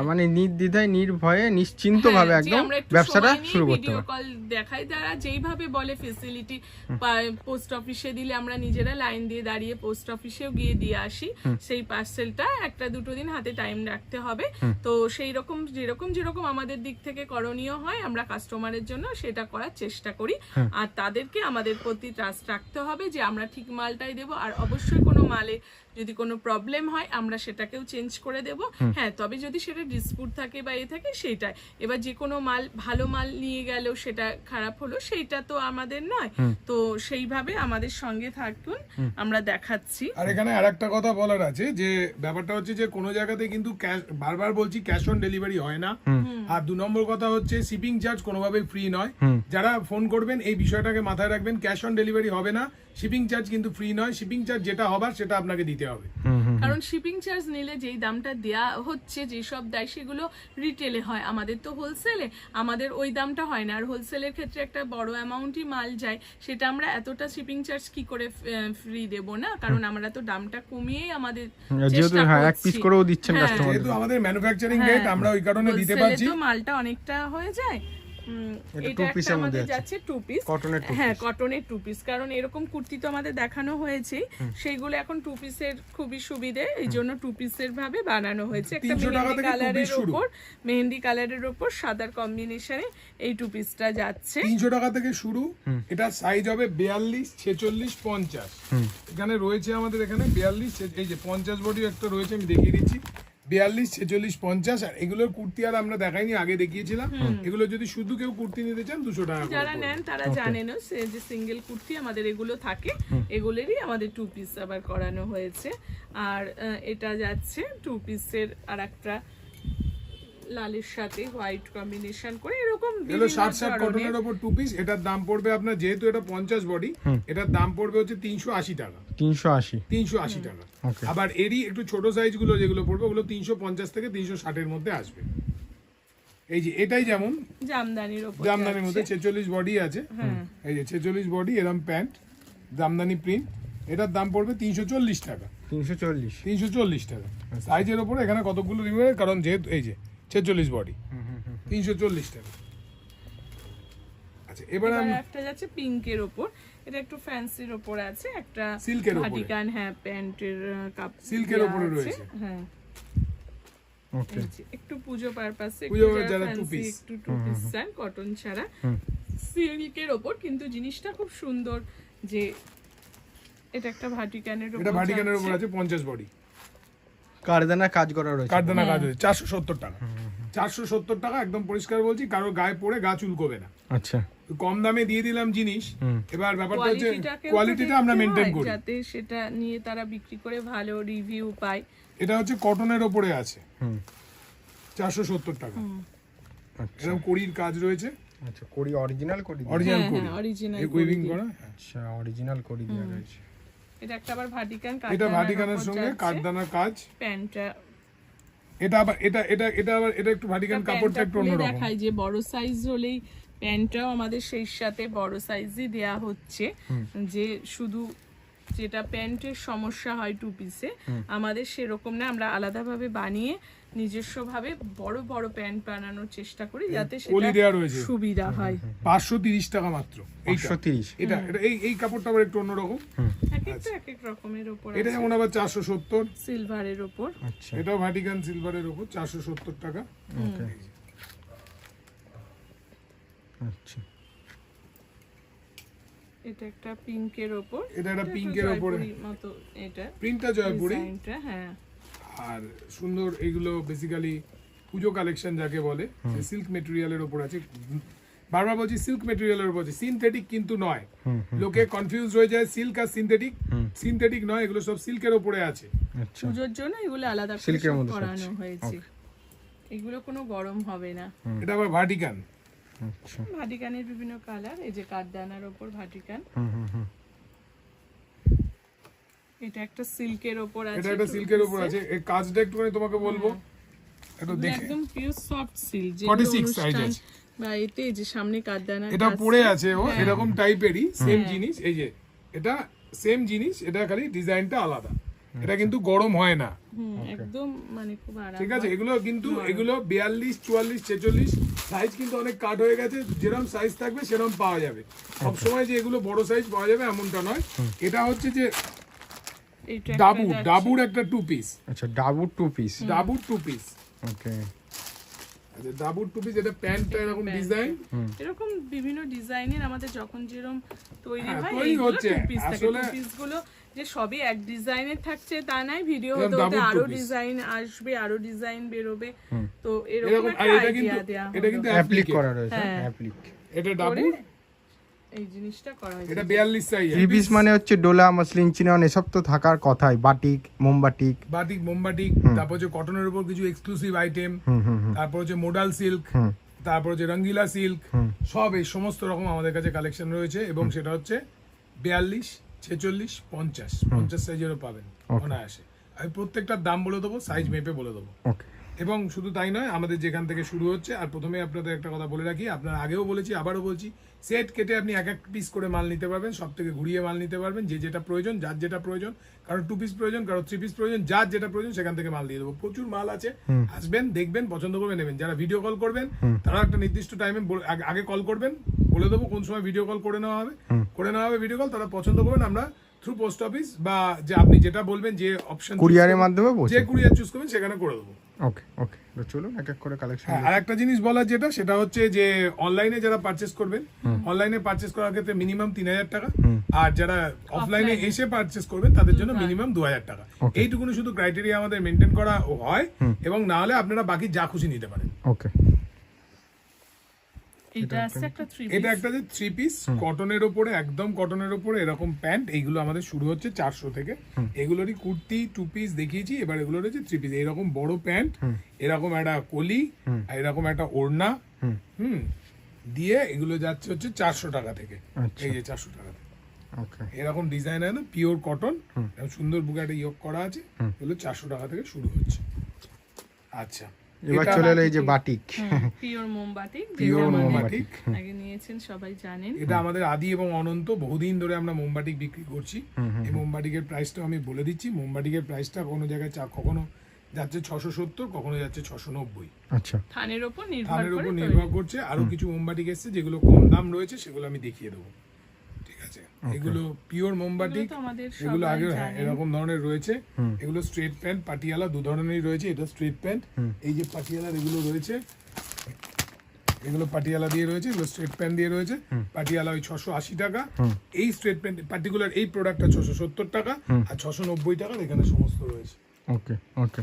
মানে নির্দ্বিধায় নির্ভয়ে নিশ্চিন্ত ভাবে একদম ব্যবসাটা শুরু করতে ভিডিও পারে। কল দেখাই, তারা যেইভাবে বলে ফেসিলিটি, পোস্ট অফিসে দিলে আমরা নিজেরা লাইন দিয়ে দাঁড়িয়ে পোস্ট অফিসেও গিয়ে দিয়ে আসি, সেই পার্সেলটা 1-2 দিন হাতে টাইম রাখতে হবে। তো সেই রকম যেরকম আমাদের দিক থেকে করণীয় হয় আমরা কাস্টমারের জন্য সেটা করার চেষ্টা করি। আর তাদেরকে আমাদের প্রতি ট্রাস্ট রাখতে হবে যে আমরা ঠিক মালটাই দেবো, আর অবশ্যই কোনো মালে যদি কোনো প্রবলেম হয় আমরা সেটাকেও চেঞ্জ করে দেব। হ্যাঁ, তবে যদি সেটা ডিসপুট থাকে বা থাকে সেইটাই, এবার যে কোনো মাল ভালো মাল নিয়ে গেলেও সেটা খারাপ হলো সেইটা তো আমাদের নয়। তো সেইভাবে আমাদের সঙ্গে থাকুন, আমরা দেখাচ্ছি। আর এখানে আরেকটা কথা বলার আছে, যে ব্যাপারটা হচ্ছে যে কোনো জায়গাতে কিন্তু বারবার বলছি ক্যাশ অন ডেলিভারি হয় না। আর 2 নম্বর কথা হচ্ছে শিপিং চার্জ কোনোভাবেই ফ্রি নয়। যারা ফোন করবেন এই বিষয়টাকে মাথায় রাখবেন, ক্যাশ অন ডেলিভারি হবে না, শিপিং চার্জ কিন্তু ফ্রি নয়, শিপিং চার্জ যেটা হবার সেটা আপনাকে দিতে হবে। কারণ শিপিং চার্জ নিলে যেই দামটা দেয়া হচ্ছে, যেসব দেয় সেগুলো রিটেলে হয়, আমাদের তো হোলসেলে, আমাদের ওই দামটা হয় না। আর হোলসেলের ক্ষেত্রে একটা বড় অ্যামাউন্টই মাল যায়, সেটা আমরা এতটা শিপিং চার্জ কি করে ফ্রি দেব না, কারণ আমরা তো দামটা কমিয়েই আমাদের চেষ্টা করছি। এক পিস করেও দিচ্ছেন কাস্টমার, যেহেতু আমাদের ম্যানুফ্যাকচারিং রেট আমরা ওই কারণে দিতে পারছি, তো মালটা অনেকটা হয়ে যায়। এটা একটা আমাদের যাচ্ছে 2 পিস, হ্যাঁ কটনের 2 পিস, কারণ এরকম কুর্তি তো আমাদের দেখানো হয়েছে, সেইগুলো এখন 2 পিসের খুবই সুবিধে, এই জন্য 2 পিসের ভাবে বানানো হয়েছে। একটা মেহেন্দি কালারের উপর সাদার কম্বিনেশনে এই 2 পিসটা যাচ্ছে 300 টাকা থেকে শুরু। এটা সাইজ হবে 42, 46, 50। এখানে রয়েছে আমাদের এখানে 42, এই যে 50 বডি একটা রয়েছে, আমি দেখিয়ে দিচ্ছি, 42, 46, 50। আর এগুলোর কুর্তি আর আমরা দেখাইনি, আগে দেখিয়েছিলাম। এগুলো যদি শুধু কেউ কুর্তি নিতে চান 200 টাকা, যারা নেন তারা জানেন যে সিঙ্গেল কুর্তি আমাদের এগুলো থাকে, এগুলোরই আমাদের 2 পিস আবার করানো হয়েছে। আর এটা যাচ্ছে 2 পিসের আর একটা লালের সাথে হোয়াইট কম্বিনেশন করে, এরকম এগুলো 60 কটনের উপর 2 পিস। এটার দাম পড়বে আপনার, যেহেতু এটা 50 বডি, এটার দাম পড়বে হচ্ছে 380 টাকা, 380 টাকা। আবার এরই একটু ছোট সাইজ গুলো যেগুলো পড়বে ওগুলো 350 থেকে 360 এর মধ্যে আসবে। এই যে এটাই যেমন জামদানির উপর, জামদানির মধ্যে 46 বডি আছে, এই যে 46 বডি, এরকম প্যান্ট, জামদানি প্রিন্ট, এটার দাম পড়বে 340 টাকা। 340। 340 টাকা সাইজের ওপরে, এখানে কতগুলো রিমুভ, কারণ যেহেতু এই যে 46 বডি, 340 টাকা। আচ্ছা এবার এবার আমি একটা যাচ্ছে পিঙ্কের ওপর, এটা একটু ফ্যান্সির ওপর আছে, একটা সিল্কের ওপরে। ভাটিকান, হ্যাঁ প্যান্টের কাপ সিল্কের ওপরে রয়েছে। হ্যাঁ ওকে। এই যে, একটু পুজো পারপাসে, পুজো যারা two piece। একটু টু পিস চান কটন ছাড়া, সিল্কের ওপর, কিন্তু জিনিসটা খুব সুন্দর যে এটা একটা ভাটিকানের ওপর, এটা ভাটিকানের উপর যাচ্ছে। আছে 50 বডি, কারদানা কাজ করা রয়েছে। কাঠদানা কাজ হয়েছে 470 টাকা। 470 টাকা একদম পরিষ্কার বলছি, কারো গায়ে পড়ে গা চুলকোবে না। আচ্ছা। কম দামে দিয়ে দিলাম জিনিস। এবার ব্যাপারটা হচ্ছে কোয়ালিটিটাকেও তো কোয়ালিটিটা আমরা দেখতে মেনটেন হয়, করি। যাতে সেটা নিয়ে তারা বিক্রি করে ভালো রিভিউ পায়। এটা হচ্ছে কটনের ওপরে আছে 470 টাকা। আচ্ছা। এরকম কড়ির কাজ রয়েছে, আচ্ছা, কড়ি অরিজিনাল কড়ি দেওয়া। অরিজিনাল হ্যাঁ, কড়ি, হ্যাঁ, original এই কড়ি উইভিং দিয়ে। করা। আচ্ছা, অরিজিনাল কড়ি দেওয়া রয়েছে। এটা একটা আবার ভাটিকান, এটা কাঠদানার ভাটিকানের ওপর সঙ্গে যাচ্ছে। কাঠদানার কাজ। প্যান্টটা, এটা আবার এটা আবার এটা একটু ভাটিকান কাপড়টা একটু খুলে অন্যরকম। দেখাই যে বড় সাইজ হলেই প্যান্টটাও আমাদের সেই সাথে বড় সাইজই দেয়া হচ্ছে, যে শুধু যেটা প্যান্টের সমস্যা হয় টু পিসে, আমাদের সেরকম না, আমরা আলাদাভাবে বানিয়ে নিজস্বভাবে বড় বড় প্যান্ট বানানোর চেষ্টা করি, যাতে কলি দেয়া রয়েছে। সেটা সুবিধা হয়। 530 টাকা মাত্র এইটা। 530। এটা এই কাপড়টা আবার একটু অন্যরকম। এক একটা এক এক রকমের উপর, এটা যেমন আবার 470, সিলভারের উপর। আচ্ছা। এটাও ভাটিকান সিলভারের উপর 470 টাকা। ওকে। আচ্ছা। এটা একটা পিঙ্কের উপর, এটা একটা একটু পিঙ্কের উপরে জয়পুরি মতো, এটা প্রিন্টটা জয়পুরি। ডিজাইনটা, হ্যাঁ আর সুন্দর, এইগুলো বেসিক্যালি পুজো কালেকশন যাকে বলে, সিল্ক মেটেরিয়ালের উপর আছে। বারবার বলছি সিল্ক মেটেরিয়ালের উপর আছে, সিনথেটিক কিন্তু নয়। লোকে কনফিউজ হয়ে যায় সিল্ক আর সিনথেটিক। সিনথেটিক নয়, এগুলো সব সিল্কের উপরে আছে। আচ্ছা। পুজোর জন্য এগুলো আলাদা করে সিল্কের সব মধ্যে করানো থাকছে। হয়েছে, এগুলো কোনো গরম হবে না। এটা আবার ভাটিকান। আচ্ছা। ভাটিকানের বিভিন্ন কালার, এই যে কাঠদানার ওপর ভাটিকান। এটা একটা সিল্কের ওপর আছে, এটা একটা two সিল্কের piece উপর এর। আছে। এই কাজটা একটুখানি তোমাকে বলবো, একটু এগুলো দেখে। একদম পিওর সফট সিল্ক, যে 46 size আছে। বা এতে এই যে সামনে কাঠদানার এটা কাজ পড়ে আছে। আছে ও হ্যাঁ। এরকম টাইপেরই সেম জিনিস। এই যে এটা সেম জিনিস, এটা খালি ডিজাইনটা আলাদা। এটা কিন্তু গরম হয় না, একদম মানে খুব আরাম। ঠিক আছে। এগুলো কিন্তু এগুলো 42, 44, 46 সাইজ কিন্তু অনেক কাট হয়ে গেছে। যেরকম সাইজ থাকবে সেরকম পাওয়া যাবে। সবসময় যে এগুলো বড় সাইজ পাওয়া যাবে এমনটা নয়। এটা হচ্ছে যে এইটা একটা যাচ্ছে। ডাবুর একটা টু পিস, আচ্ছা, Dabur 2 piece. Dabur two piece. Okay. আচ্ছা ডাবুর টু পিস, এটা প্যান্টটা এরকম ডিজাইন। এরকম বিভিন্ন ডিজাইনের আমাদের যখন যেরকম তৈরি হ্যাঁ, হয়, তৈরি এইগুলো হচ্ছে। two piece থাকে। আসলে- Two piece গুলো যে সবই এক ডিজাইনের থাকছে তা নাই, ভিডিও এরকম হতে হতে double আরো two piece। ডিজাইন আসবে, আরো ডিজাইন বেরোবে, তো এরকম এরকম। আর একটা এটা কিন্তু আইডিয়া দেয়া এটা হলো। কিন্তু অ্যাপ্লিক applique। করা রয়েছে, হ্যাঁ। অ্যাপ্লিক। এটা করে ডাবুর, এই জিনিসটা করা হয়েছে। এটা 42 সাইজ। 3 পিস মানে হচ্ছে ডোলা, মসলিন, চিনন এসব তো থাকার কথাই, বাটিক, মোমবাটিক। বাটিক, মোমবাটিক, তারপর হচ্ছে কটনের উপর কিছু এক্সক্লুসিভ আইটেম, তারপর হচ্ছে মোডাল সিল্ক, তারপর হচ্ছে রঙ্গিলা সিল্ক, সব এই সমস্ত রকম আমাদের কাছে কালেকশন রয়েছে। এবং সেটা হচ্ছে 42, 46, 50 সাইজেরও পাবেন অনায়াসে। আমি প্রত্যেকটার দাম বলে দেবো, সাইজ মেপে বলে দেবো। ওকে। এবং শুধু তাই নয়, আমাদের যেখান থেকে শুরু হচ্ছে, আর প্রথমে আপনাদের একটা কথা বলে রাখি, আপনারা আগেও বলেছি আবারও বলছি, সেট কেটে আপনি এক এক পিস করে মাল নিতে পারবেন, সব থেকে ঘুরিয়ে মাল নিতে পারবেন, যে যেটা প্রয়োজন, যার যেটা প্রয়োজন। কারো 2 পিস প্রয়োজন, কারো 3 পিস প্রয়োজন, যার যেটা প্রয়োজন সেখান থেকে মাল দিয়ে দেবো। প্রচুর মাল আছে, আসবেন, দেখবেন, পছন্দ করবেন, নেবেন। যারা ভিডিও কল করবেন তারা একটা নির্দিষ্ট টাইমে আগে কল করবেন, বলে দেবো কোন সময় ভিডিও কল করে নেওয়া হবে ভিডিও কল। তারা পছন্দ করবেন, আমরা থ্রু পোস্ট অফিস বা যে আপনি যেটা বলবেন, যে অপশন কুরিয়ারের মাধ্যমে পৌঁছে। যে কুরিয়ার চুজ করবেন সেখানে করে দেবো। ওকে ওকে, তো চলুন এক এক করে কালেকশন। আর একটা জিনিস বলার যেটা, সেটা হচ্ছে যে অনলাইনে যারা পারচেস করবেন, অনলাইনে পারচেস করার ক্ষেত্রে মিনিমাম 3000 টাকা, আর যারা অফলাইনে এসে পারচেস করবেন তাদের জন্য মিনিমাম 2000 টাকা। এইটুকুনি শুধু ক্রাইটেরিয়া আমাদের মেনটেন করা হয়, এবং না হলে আপনারা বাকি যা খুশি নিতে পারেন। ওকে। এটা আছে একটা 3 এটা piece। একটা যে 3 পিস কটনের উপরে, একদম কটনের উপরে এরকম প্যান্ট, এইগুলো আমাদের শুরু হচ্ছে 400 থেকে। এগুলোরই কুর্তি 2 পিস দেখিয়েছি, এবার এগুলো হচ্ছে 3 পিস। এরকম বড় প্যান্ট, এরকম একটা কলি, আর এরকম একটা ওড়না, দিয়ে এগুলো যাচ্ছে হচ্ছে 400 টাকা থেকে। আচ্ছা। এই যে 400 টাকা থেকে ওকে। এরকম ডিজাইন আছে, পিওর কটন, সুন্দর বুকে একটা ইয়োগ করা আছে, এগুলো 400 টাকা থেকে শুরু হচ্ছে। আচ্ছা, এবার এটা চলে এলো এই যে বাটিক, পিওর মোমবাতি, Pure যেটা আমাদের মোমবাতিক। আগে নিয়েছেন সবাই জানেন। এটা আমাদের আদি এবং অনন্ত বহুদিন ধরে আমরা মোমবাটিক বিক্রি করছি। এই মোমবাটিকের প্রাইসটা আমি বলে দিচ্ছি। মোমবাটিকের প্রাইসটা কোনো জায়গায় কখনো যাচ্ছে 670, কখনো যাচ্ছে 690। আচ্ছা থানের উপর থানের উপর করে নির্ভর করছে। আরো কিছু মোমবাটিক এসছে যেগুলো কম দাম রয়েছে, সেগুলো আমি দেখিয়ে দেবো। ঠিক আছে, এগুলো পিওর মোমবাটিক, এগুলো তো আমাদের এগুলো সবাই আগে জানেন। এরকম ধরনের রয়েছে। এগুলো স্ট্রেট প্যান্ট পাটিয়ালা দু ধরনেরই রয়েছে। এটা স্ট্রেট প্যান্ট, এই যে পাটিয়ালার এগুলো রয়েছে, এগুলো পাটিয়ালা দিয়ে রয়েছে, এগুলো স্ট্রেট প্যান্ট দিয়ে রয়েছে। পাটিয়ালা ওই 680 টাকা, এই স্ট্রেট প্যান্ট পার্টিকুলার এই প্রোডাক্টটা 670 টাকা, আর 690 টাকার এখানে সমস্ত রয়েছে। ওকে ওকে,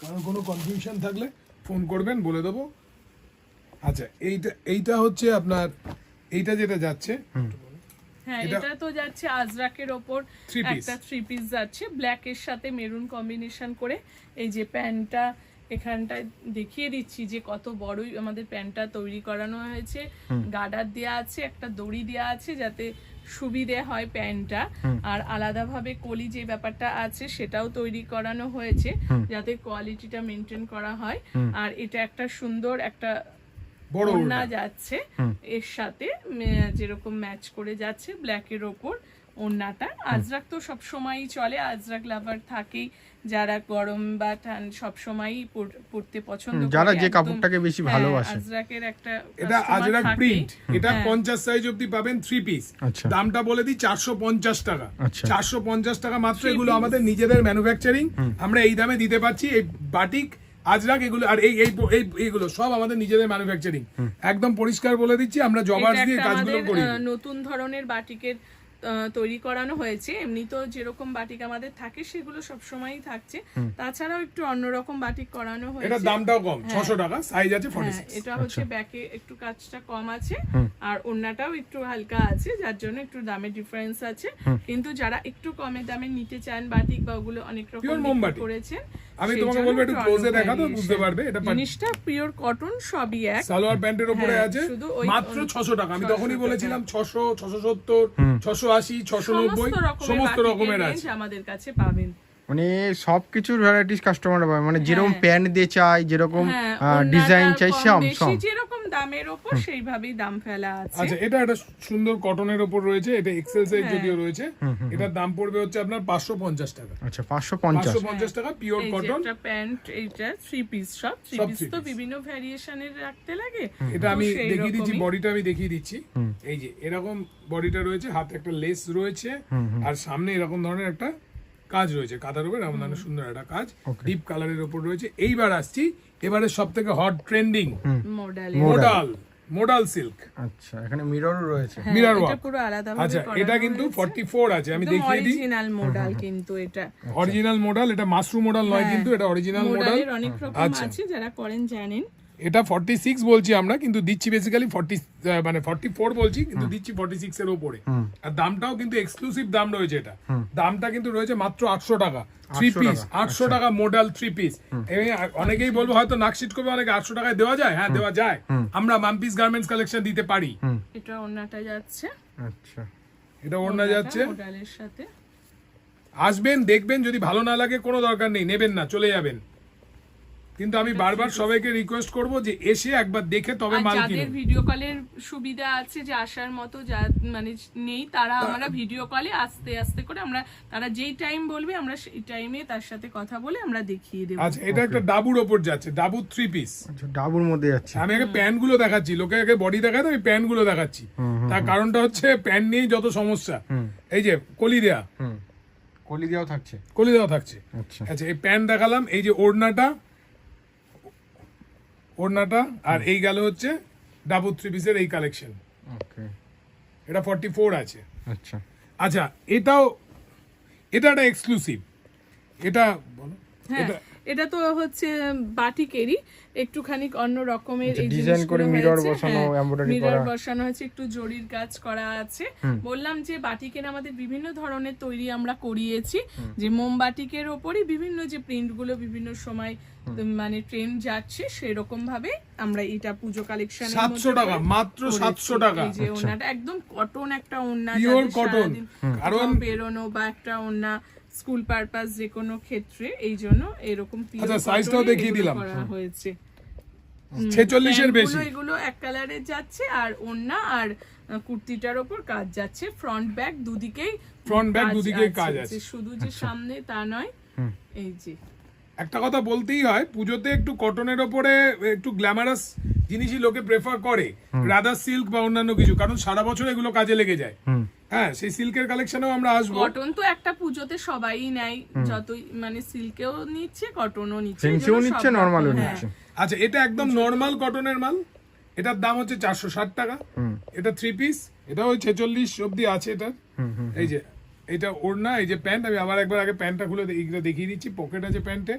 কারণ কোনো কনফিউশন থাকলে ফোন করবেন, বলে দেবো। আচ্ছা, এইটা হচ্ছে আপনার, এইটা যেটা যাচ্ছে, হ্যাঁ এটা- এটা তো যাচ্ছে আজরাকের ওপর Three piece। একটা 3 পিস যাচ্ছে ব্ল্যাক এর সাথে মেরুন কম্বিনেশন করে। এই যে প্যান্টটা এখানটায় দেখিয়ে দিচ্ছি যে কত বড়ই আমাদের প্যান্টটা তৈরি করানো হয়েছে। গার্ডার দেয়া আছে, একটা দড়ি দেয়া আছে যাতে সুবিধে হয় প্যান্টটা, আর আলাদাভাবে কলি যে ব্যাপারটা আছে সেটাও তৈরি করানো হয়েছে যাতে কোয়ালিটিটা মেনটেন করা হয়। আর এটা একটা সুন্দর একটা বড় ওড়না ওড়না। যাচ্ছে এর সাথে যেরকম ম্যাচ করে যাচ্ছে ব্ল্যাকের ওপর ওড়নাটা। আজরাক তো সব সময়ই চলে, আজরাক লাভার থাকেই যারা গরম বা সব সময়ই পড়তে পছন্দ করে। যারা যে একদম, কাপড়টাকে বেশি হ্যাঁ, ভালোবাসে। আজরাকের একটা এটা customer আজরাক থাকেই। প্রিন্ট, এটা হ্যাঁ। 50 সাইজ অবধি পাবেন 3 পিস। আচ্ছা। দামটা বলে দিই 450 টাকা। আচ্ছা। 450 টাকা মাত্র। Three এগুলো piece। আমাদের নিজেদের ম্যানুফ্যাকচারিং, আমরা এই দামে দিতে পারছি। এই বাটিক আজরাক এগুলো আর এইগুলো সব আমাদের নিজেদের ম্যানুফ্যাকচারিং। একদম পরিষ্কার বলে দিচ্ছি, আমরা জবার্স এটা দিয়ে একটা কাজগুলো আমাদের করি। নতুন ধরনের বাটিকের তৈরি করানো হয়েছে। এমনি তো যেরকম বাটিক আমাদের থাকে সেগুলো সব সময়ই থাকছে, তাছাড়াও একটু অন্যরকম বাটিক করানো হয়েছে। এটার দামটাও কম, 600 টাকা, সাইজ আছে হ্যাঁ, 46। এটা হচ্ছে ব্যাকে একটু কাজটা কম আছে আর ওড়নাটাও একটু হালকা আছে, যার জন্য একটু দামে ডিফারেন্স আছে। কিন্তু যারা একটু কমে দামে নিতে চান বাটিক বা ওগুলো অনেক রকম Pure বিক্রি মোমবাতি। করেছেন, আমি সেই তোমাকে জন্য বলবো একটু একটু ক্লোজে অন্য দেখা তো variation। বুঝতে পারবে। এটা জিনিসটা পিওর কটন, সবই এক। সালোয়ার প্যান্টের উপরে হ্যাঁ, আছে শুধু ওই মাত্র 600 টাকা। আমি 600 তখনই টাকা। বলেছিলাম 600, 670, 680, 690 সমস্ত রকমের range আছে। আমাদের কাছে পাবেন। মানে সবকিছুর ভ্যারাইটিস কাস্টমার পাবে, মানে যেরকম হ্যাঁ। প্যান্ট দিয়ে চাই, যেরকম হ্যাঁ, ডিজাইন ওড়নাটা চাই, কম সব বেশি সব। যেরকম দামের ওপর সেইভাবেই দাম ফেলা আছে। আচ্ছা, এটা একটা সুন্দর কটনের উপর রয়েছে। এটা এক্সেল সাইজ হ্যাঁ। যদিও রয়েছে। এটার দাম পড়বে হচ্ছে আপনার 550 টাকা। আচ্ছা 550। 550 টাকা পিওর এই যে কটন। একটা প্যান্ট, এইটা 3 পিস, সব 3 সব পিস three তো piece। বিভিন্ন ভ্যারিয়েশনের রাখতে লাগে। এটা তো আমি সেই দেখিয়ে দিচ্ছি, রকমই। বডিটা আমি দেখিয়ে দিচ্ছি। এই যে এরকম বডিটা রয়েছে, হাতে একটা লেস রয়েছে, আর সামনে এরকম ধরনের একটা কাজ রয়েছে কাঁথার উপর, এমন ধরনের সুন্দর একটা কাজ ডিপ কালারের উপর রয়েছে। এইবার আসছি এবারে সব থেকে হট ট্রেন্ডিং মডেলের। মোডাল সিল্ক আচ্ছা, এখানে মিররও রয়েছে। হ্যাঁ, mirror এটা work। পুরো আলাদাভাবে আচ্ছা, করানো এটা কিন্তু হয়েছে। 44 আছে। আমি দেখিয়ে দিই। অরিজিনাল মডেল কিন্তু এটা। অরিজিনাল মডেল, এটা মাশরুম মডেল নয়, হ্যাঁ। কিন্তু এটা অরিজিনাল মডেল। মডেলের অনেক রকম আচ্ছা। আছে, যারা করেন জানেন। এটা 46 বলছি আমরা, কিন্তু দিচ্ছি বেসিক্যালি 44 বলছি, কিন্তু দিচ্ছি 46 এর উপরে। আর দামটাও কিন্তু এক্সক্লুসিভ দাম রয়েছে। এটা দামটা কিন্তু রয়েছে মাত্র 800 টাকা 3 পিস। 800 টাকা মডেল 3 পিস। অনেকেই বলবো হয়তো নাকশিট করবে, অনেকে 800 টাকায় দেওয়া যায়। হ্যাঁ, দেওয়া যায়। আমরা মাম্পিস গার্মেন্টস কালেকশন দিতে পারি। এটা ওড়নাটা যাচ্ছে, আচ্ছা এটা ওড়না যাচ্ছে। মডেলের সাথে। আসবেন, দেখবেন, যদি ভালো না লাগে কোনো দরকার নেই, নেবেন না, চলে যাবেন। কিন্তু আমি বারবার সবাইকে রিকোয়েস্ট করব যে এসে একবার দেখে তবে আর মাল যাদের কিনুন। ভিডিও কলের সুবিধা আছে, যে আসার মতো মানে নেই, তারা আমরা ভিডিও কলে আস্তে আস্তে করে আমরা, তারা যেই টাইম বলবে আমরা সেই টাইমে তার সাথে কথা বলে আমরা দেখিয়ে দেবো। আচ্ছা, এটা একটা ডাবুর ওপর যাচ্ছে, ডাবু 3 পিস। আচ্ছা, ডাবুর মধ্যে যাচ্ছে। আমি আগে প্যান্ট গুলো দেখাচ্ছি, লোকে আগে বডি দেখায়, তো আমি প্যান্ট গুলো দেখাচ্ছি। তার কারণটা হচ্ছে প্যান্ট নিয়েই যত সমস্যা। এই যে কলি দেয়া, কলি দেওয়াও থাকছে। কলি দেওয়া থাকছে। আচ্ছা আচ্ছা, এই প্যান্ট দেখালাম। এই যে ওড়নাটা, আর এই গেল হচ্ছে ডাবু 3 পিসের এই কালেকশন। ওকে, এটা 44 আছে। আচ্ছা আচ্ছা, এটা একটা এক্সক্লুসিভ। এটা বলো। হ্যাঁ, এটা তো হচ্ছে বাটিকেরই একটুখানি অন্য রকমের আচ্ছা, এই design জিনিসগুলো করে mirror হয়েছে। বসানো, হ্যাঁ, embroidery mirror করা। বসানো হয়েছে, একটু জরির কাজ করা আছে। বললাম যে বাটিকের আমাদের বিভিন্ন ধরনের তৈরি আমরা করিয়েছি, যে মোমবাটিকের ওপরই বিভিন্ন যে প্রিন্ট গুলো বিভিন্ন সময় মানে ট্রেন্ড যাচ্ছে, সেরকম ভাবে আমরা এটা পুজো কালেকশন 700 টাকা, মাত্র 700 টাকা। এই যে ওনাটা একদম কটন একটা ওড়না, Pure যাদের cotton। সারাদিন কারণ কোথাও বেরোনো বা একটা ওড়না স্কুল পারপাস যে কোনো ক্ষেত্রে, এই জন্য এরকম pure আচ্ছা, cotton size টাও এ দেখিয়ে এগুলো দিলাম। করা হয়েছে। 46 এর বেশি। এগুলো এক কালারের যাচ্ছে, আর ওড়না আর কুর্তিটার ওপর কাজ যাচ্ছে, ফ্রন্ট ব্যাক দুদিকেই কাজ আছে। শুধু যে সামনে তা নয়। এই যে একটা কথা বলতেই হয়, পুজোতে একটু কটনের ওপরে একটু গ্ল্যামারাস জিনিসই লোকে প্রেফার করে, রাদার সিল্ক বা অন্যান্য কিছু, কারণ সারা বছর এগুলো কাজে লেগে যায়। হ্যাঁ, সেই সিল্কের কালেকশনেও আমরা আসবো। কটন তো একটা পুজোতে সবাই নেয়, যতই মানে সিল্কেও নিচ্ছে, কটনও নিচ্ছে, ফেন্সিও নিচ্ছে, নরমালও হ্যাঁ। নিচ্ছে। আচ্ছা, এটা একদম নর্মাল কটনের মাল, এটার দাম হচ্ছে 460 টাকা। এটা 3 পিস, এটা ওই 46 অব্দি আছে এটা। এই যে এটা ওড়না, এই যে প্যান্ট, আমি আবার একবার আগে প্যান্টটা খুলে এইগুলো দেখিয়ে দিচ্ছি। পকেট আছে প্যান্টে,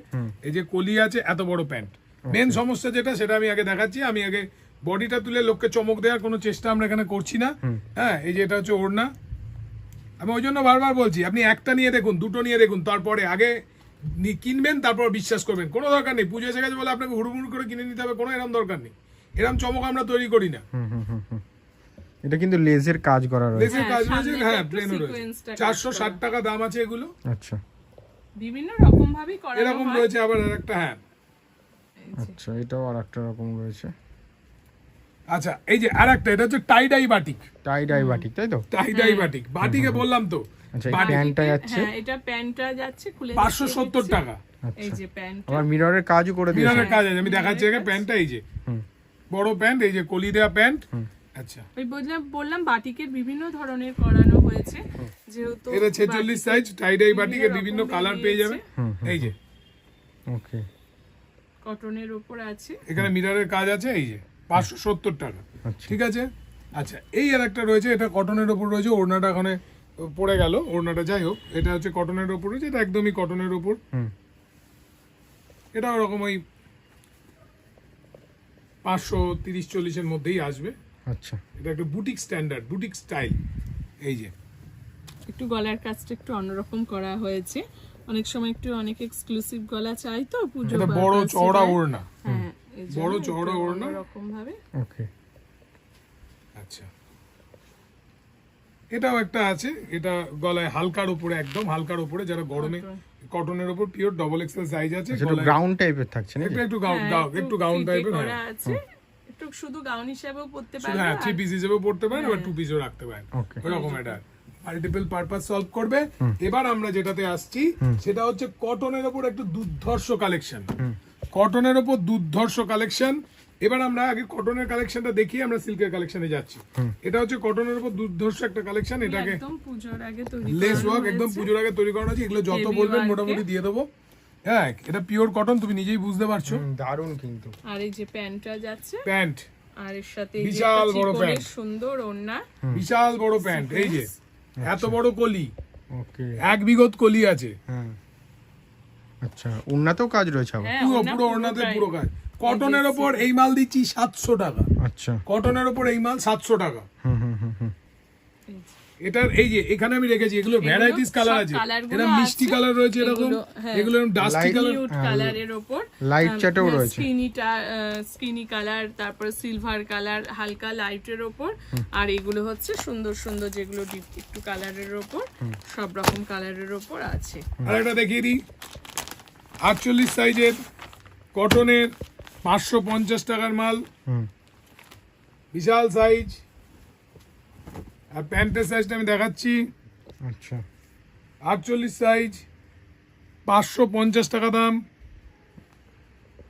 এই যে কলি আছে, এত বড় প্যান্ট। মেন সমস্যা যেটা, সেটা আমি আগে দেখাচ্ছি। আমি আগে বডিটা তুলে লোককে চমক দেওয়ার কোনো চেষ্টা আমরা এখানে করছি না। হ্যাঁ, এই যে এটা হচ্ছে ওড়না। আমি ওই জন্য বারবার বলছি, আপনি একটা নিয়ে দেখুন, দুটো নিয়ে দেখুন, তারপরে আগে কিনবেন, তারপর বিশ্বাস করবেন। কোনো দরকার নেই, পুজো এসে গেছে বলে আপনাকে হুড়মুড় করে কিনে নিতে হবে, কোনো এরকম দরকার নেই। এরকম চমক আমরা তৈরি করি না। এটা কিন্তু লেজের কাজ করা রয়েছে। লেসের কাজ রয়েছে, সামনেটা হ্যাঁ, একটু প্লেন রয়েছে। sequence-টা কাজ 460 টাকা দাম আছে এগুলো। আচ্ছা বিভিন্ন রকম ভাবে করা এরকম হয়। রয়েছে আবার আরেকটা, হ্যাঁ। আচ্ছা, এটাও আর একটা রকম রয়েছে। আচ্ছা, এই যে আরেকটা, এটা হচ্ছে টাই ডাই বাটিক। টাই ডাই বাটিক, তাই তো? টাই ডাই বাটিক, বাটিকে বললাম তো। আচ্ছা, এই বাটিক প্যান্টটা যাচ্ছে হ্যাঁ, এটা প্যান্টটা যাচ্ছে, খুলে 570 টাকা। এই যে প্যান্ট, আবার মিররের কাজও করে দিয়েছে। মিররের কাজ আছে, আমি দেখাচ্ছি আগে প্যান্টটা। এই যে বড় প্যান্ট, এই যে কলি দেওয়া প্যান্ট। আচ্ছা, ওই বললাম বাটিকের বিভিন্ন ধরনের করানো হয়েছে, যেহেতু এটা 46 সাইজ টাই ডাই বাটিকের বিভিন্ন রকম কালার পেয়ে যাবে। এই যে ওকে, কটনের উপর আছে। এখানে মিররের কাজ আছে, এই যে 570 টাকা। আচ্ছা। ঠিক আছে। আচ্ছা, এই আর একটা রয়েছে, এটা কটনের ওপর রয়েছে। ওড়নাটা ওখানে পড়ে গেল, ওড়নাটা যাই হোক, এটা হচ্ছে কটনের ওপর রয়েছে, এটা একদমই কটনের ওপর। এটা ওরকম ওই 530-40 এর মধ্যেই আসবে। আচ্ছা, এটা একটা বুটিক স্ট্যান্ডার্ড, বুটিক স্টাইল। এই যে একটু গলার কাজটা একটু অন্যরকম করা হয়েছে। অনেক সময় একটু অনেক এক্সক্লুসিভ গলা চাই তো পুজো, এটা বড় চওড়া ওড়না, হ্যাঁ, এই জন্য বড় একটু চওড়া ওড়না। অন্যরকম ভাবে। ওকে। আচ্ছা, এটাও একটা আছে, এটা গলায় হালকার উপরে, একদম হালকার উপরে, যারা গরমে কটনের উপর পিওর ডবল এক্সেল সাইজ আছে। সেটা গলায় গ্রাউন্ড টাইপের থাকছে নাকি? একটু গাউন, হ্যাঁ, একটু গাউন ফিতে টাইপের, করা আছে। একটু শুধু গাউন হিসেবেও পরতে পারবে, হ্যাঁ, 3 আর পিস হিসেবে পড়তে পারেন, আবার 2 পিসও রাখতে পারেন। Okay. ওরকম এটা মাল্টিপল পারপাস সলভ করবে। এবার আমরা যেটাতে আসছি, সেটা হচ্ছে কটনের উপর একটু দুর্ধর্ষ কালেকশন। কটনের উপর দুর্ধর্ষ কালেকশন। এবার আমরা আগে কটনের কালেকশনটা দেখি, আমরা সিল্কের কালেকশনে যাচ্ছি। এটা হচ্ছে কটনের উপর দুর্ধর্ষ একটা কালেকশন। এটাকে একদম পুজোর আগে তৈরি লেস করানো ওয়ার্ক, একদম হয়েছে। পুজোর আগে তৈরি করানো আছে। এগুলো যত Heavy বলবেন work-এ। মোটামুটি দিয়ে দেবো। হ্যাঁ, এটা পিওর কটন, তুমি নিজেই বুঝতে পারছো। দারুণ কিন্তু। আর এই যে প্যান্টটা যাচ্ছে, প্যান্ট, আর এর সাথে এই যে বিশাল একটা বড় চিকনের প্যান্ট। সুন্দর ওড়না। বিশাল বড় প্যান্ট, এই যে এত বড় কলি, ওকে। 1 বিঘত কলি আছে। হ্যাঁ, আচ্ছা, উন্নতও কাজ রয়েছে আবার। হ্যাঁ, পুরো ওড়না পুরো ওড়নাতে পুরোটাই। পুরো কাজ। কটনের ওপর এই মাল দিচ্ছি 700 টাকা। আচ্ছা, কটনের ওপর এই মাল 700 টাকা। হুম। এই যে। এটার এই যে এখানে আমি রেখেছি, এগুলো ভ্যারাইটিস কালার সব আছে। কালারগুলো এটা মিষ্টি আছে। কালার রয়েছে, এরকম এগুলো, হ্যাঁ। এগুলো এরকম ডাস্টি কালার। নিউড কালারের ওপর লাইট চ্যাটেও রয়েছে। স্কিনি কালার, তারপর সিলভার কালার, হালকা লাইটের ওপর। আর এগুলো হচ্ছে সুন্দর সুন্দর, যেগুলো ডিপ একটু কালারের ওপর, সব রকম কালারের ওপর আছে। আর একটা দেখিয়ে দিই, 48 সাইজের কটনের 550 টাকার মাল, বিশাল সাইজ। আর প্যান্টের সাইজটা আমি দেখাচ্ছি, আচ্ছা, 48 সাইজ, 550 টাকা দাম।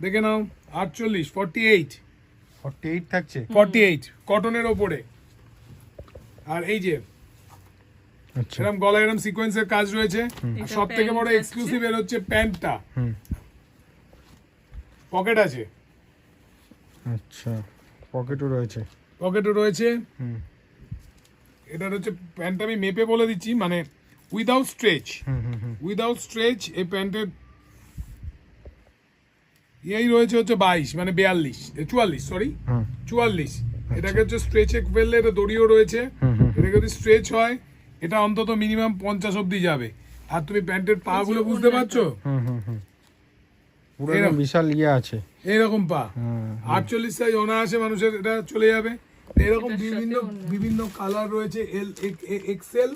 দেখে নাও, 48, 48 থাকছে। 48 কটনের ওপরে। আর এই যে আচ্ছা, এরকম গলায় এরকম সিকোয়েন্সের কাজ রয়েছে। আর এটা সব থেকে প্যান্ট বড় আছে। এক্সক্লুসিভ এর হচ্ছে প্যান্টটা, পকেট আছে, আচ্ছা, পকেটও রয়েছে। পকেটও রয়েছে। এটার হচ্ছে প্যান্টটা আমি মেপে বলে দিচ্ছি, মানে উইদাউট স্ট্রেচ, উইদাউট স্ট্রেচ এই প্যান্টের এই রয়েছে হচ্ছে 22, মানে 44, সরি 44। এটাকে হচ্ছে স্ট্রেচে ফেললে এটা দড়িও রয়েছে। এটা যদি স্ট্রেচ হয়, এটা অন্তত মিনিমাম 50 অব্দি যাবে। আর তুমি প্যান্টের পা গুলো বুঝতে পারছো, পুরো একদম বিশাল ইয়ে আছে। এইরকম পা। 48 সাইজ অনায়াসে মানুষের এটা চলে যাবে। এরকম বিভিন্ন কালার রয়েছে, এল, এক্সেল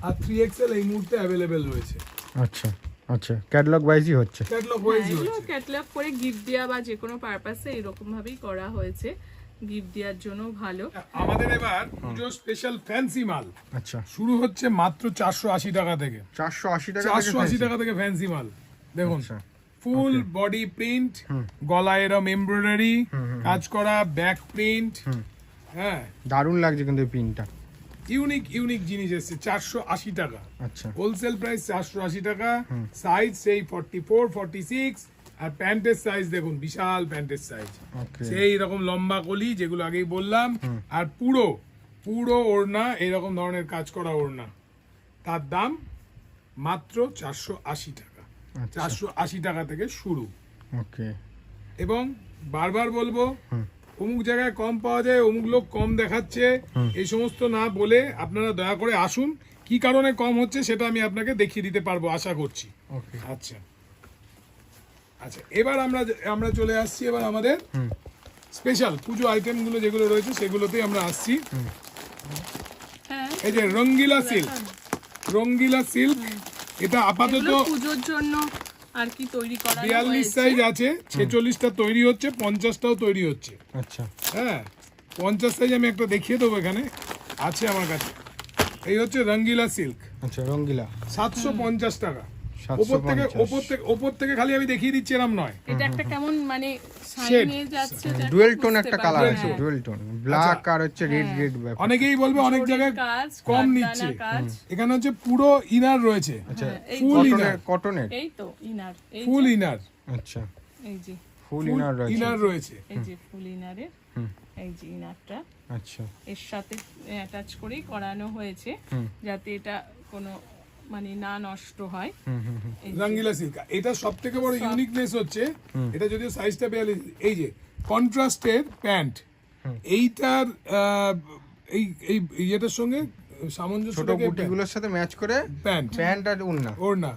আর 3XL এই মুহূর্তে অ্যাভেলেবেল রয়েছে। আচ্ছা আচ্ছা, ক্যাটালগ ওয়াইজই হচ্ছে। ক্যাটলগ ওয়াইজ এগুলো ক্যাটালগ করে গিফট দেওয়া বা যে কোনো পারপাসে এরকম ভাবেই করা হয়েছে, গিফট দেওয়ার জন্য ভালো। আমাদের এবার পুজো স্পেশাল ফ্যান্সি মাল আচ্ছা, শুরু হচ্ছে মাত্র 480 টাকা থেকে। 480 টাকা 480 টাকা থেকে ফ্যান্সি মাল দেখুন, আচ্ছা। ফুল বডি প্রিন্ট, গলায় এরম এমব্রয়ডারি কাজ করা, ব্যাক প্রিন্ট, হ্যাঁ দারুণ লাগছে কিন্তু এই পিনটা। ইউনিক জিনিস এসেছে 480 টাকা। আচ্ছা হোলসেল প্রাইস 480 টাকা। সাইজ সেই 44 46, আর প্যান্টের সাইজ দেখুন, বিশাল প্যান্টের সাইজ, ওকে, সেই রকম লম্বা কলি যেগুলো আগেই বললাম, আর পুরো ওড়না এরকম ধরনের কাজ করা ওড়না, তার দাম মাত্র 480 টাকা। আচ্ছা 480 টাকা থেকে শুরু। ওকে, এবং বারবার বলবো, অমুক জায়গায় কম পাওয়া যায়, অমুক লোক কম দেখাচ্ছে, এই সমস্ত না বলে আপনারা দয়া করে আসুন। কি কারণে কম হচ্ছে সেটা আমি আপনাকে দেখিয়ে দিতে পারবো আশা করছি। ওকে, আচ্ছা আচ্ছা, এবার আমরা চলে আসছি এবার আমাদের স্পেশাল পুজো আইটেম গুলো যেগুলো রয়েছে সেগুলোতেই আমরা আসছি। হ্যাঁ, এই যে রঙ্গিলা সিল্ক, এটা আপাতত এগুলো পুজোর জন্য আর কি তৈরি করা 42 সাইজ আছে, 46টা তৈরি হচ্ছে, 50টাও তৈরি হচ্ছে। আচ্ছা হ্যাঁ, 50 সাইজ আমি একটা দেখিয়ে দেবো, এখানে আছে আমার কাছে। এই হচ্ছে রঙ্গিলা সিল্ক, আচ্ছা, রঙ্গিলা 750 টাকা। 750 ওপর থেকে খালি আমি দেখিয়ে দিচ্ছি, এরম নয়। এটা একটা কেমন মানে Shade. শাইনে যাচ্ছে, যাতে ডুয়েল টোন বুঝতে একটা পারবে। কালার হ্যাঁ। আছে, ডুয়েল টোন, ব্ল্যাক আর হচ্ছে রেড ব্যাপার। অনেকেই বলবে অনেক জায়গায় কাজ, কম কারদানা নিচ্ছে, কাজ। এখানে হচ্ছে পুরো ইনার রয়েছে, আচ্ছা, এই ফুল ইনার, কটনের, এই তো ইনার, এই ফুল যে, ইনার, আচ্ছা, এই যে ফুল ইনার রয়েছে, ইনার রয়েছে। এই যে ফুল ইনারের, এই যে ইনারটা আচ্ছা এর সাথে অ্যাটাচ করেই করানো হয়েছে, যাতে এটা কোনো মানে না নষ্ট হয়। এই যে, রঙ্গিলা সিল্ক, এটা সব থেকে বড় ইউনিকনেস হচ্ছে, এটা যদিও সাইজটা 42, এই যে কন্ট্রাস্টের প্যান্ট, এইটার এই ইয়েটার সঙ্গে সামঞ্জস্য ছোট রেখে বুটিগুলোর সাথে ম্যাচ করে প্যান্ট প্যান্ট আর উন্না। ওড়না,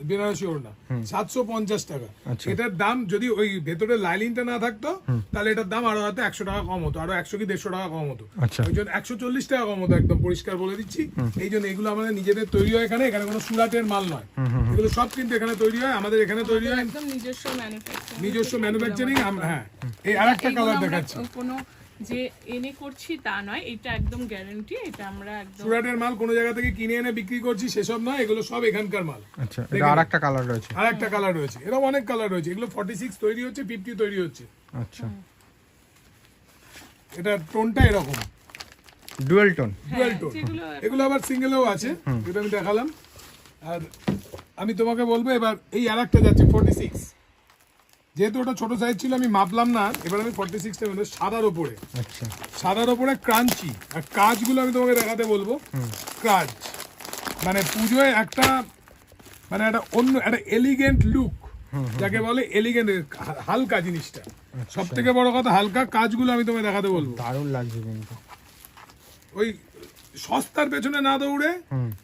বেনারসি ওড়না, 750 টাকা। আচ্ছা। এটার দাম যদি ওই ভেতরে লাইলিনটা না থাকতো তাহলে এটার দাম আরো হয়তো 100 টাকা কম হতো, আরো 100 কি 150 টাকা কম হতো। আচ্ছা। ওই জন্য 140 টাকা কম হতো, একদম পরিষ্কার বলে দিচ্ছি। এই জন্য এগুলো আমাদের নিজেদের তৈরি হয় এখানে কোনো সুরাটের মাল নয়, এগুলো সব কিন্তু এখানে তৈরি হয়, আমাদের এখানে তৈরি হয়, একদম নিজস্ব ম্যানুফ্যাকচারিং। হ্যাঁ, এই আরেকটা কালার দেখাচ্ছি, কোনো যে এনে করছি তা নয়, এটা একদম গ্যারান্টি, এটা আমরা একদম সুরাটের মাল কোনো জায়গা থেকে কিনে এনে বিক্রি করছি সেসব নয়, এগুলো সব এখানকার মাল। আচ্ছা, এটা আরেকটা কালার রয়েছে, আর একটা কালার রয়েছে, এরকম অনেক কালার রয়েছে, এগুলো 46 তৈরি হচ্ছে, 50 তৈরি হচ্ছে। আচ্ছা, এটা টোনটা এরকম ডুয়েল টোন, ডুয়াল টোন, যেগুলো এগুলো আবার সিঙ্গেলও আছে, যেটা আমি দেখালাম। আর আমি তোমাকে বলবো এবার এই আরেকটা যাচ্ছে 46, যেহেতু ওটা ছোট সাইজ ছিল আমি মাপলাম না, এবার আমি 46টা মধ্যে সাদার ওপরে, আচ্ছা, সাদার ওপরে ক্রাঞ্চি, আর কাজগুলো আমি তোমাকে দেখাতে বলবো। কাজ মানে পুজোয় একটা মানে একটা অন্য একটা এলিগেন্ট লুক, যাকে বলে এলিগেন্ট, হালকা জিনিসটা, সব থেকে বড় কথা হালকা কাজগুলো আমি তোমায় দেখাতে বলবো। দারুণ লাগছে কিন্তু। ওই সস্তার পেছনে না দৌড়ে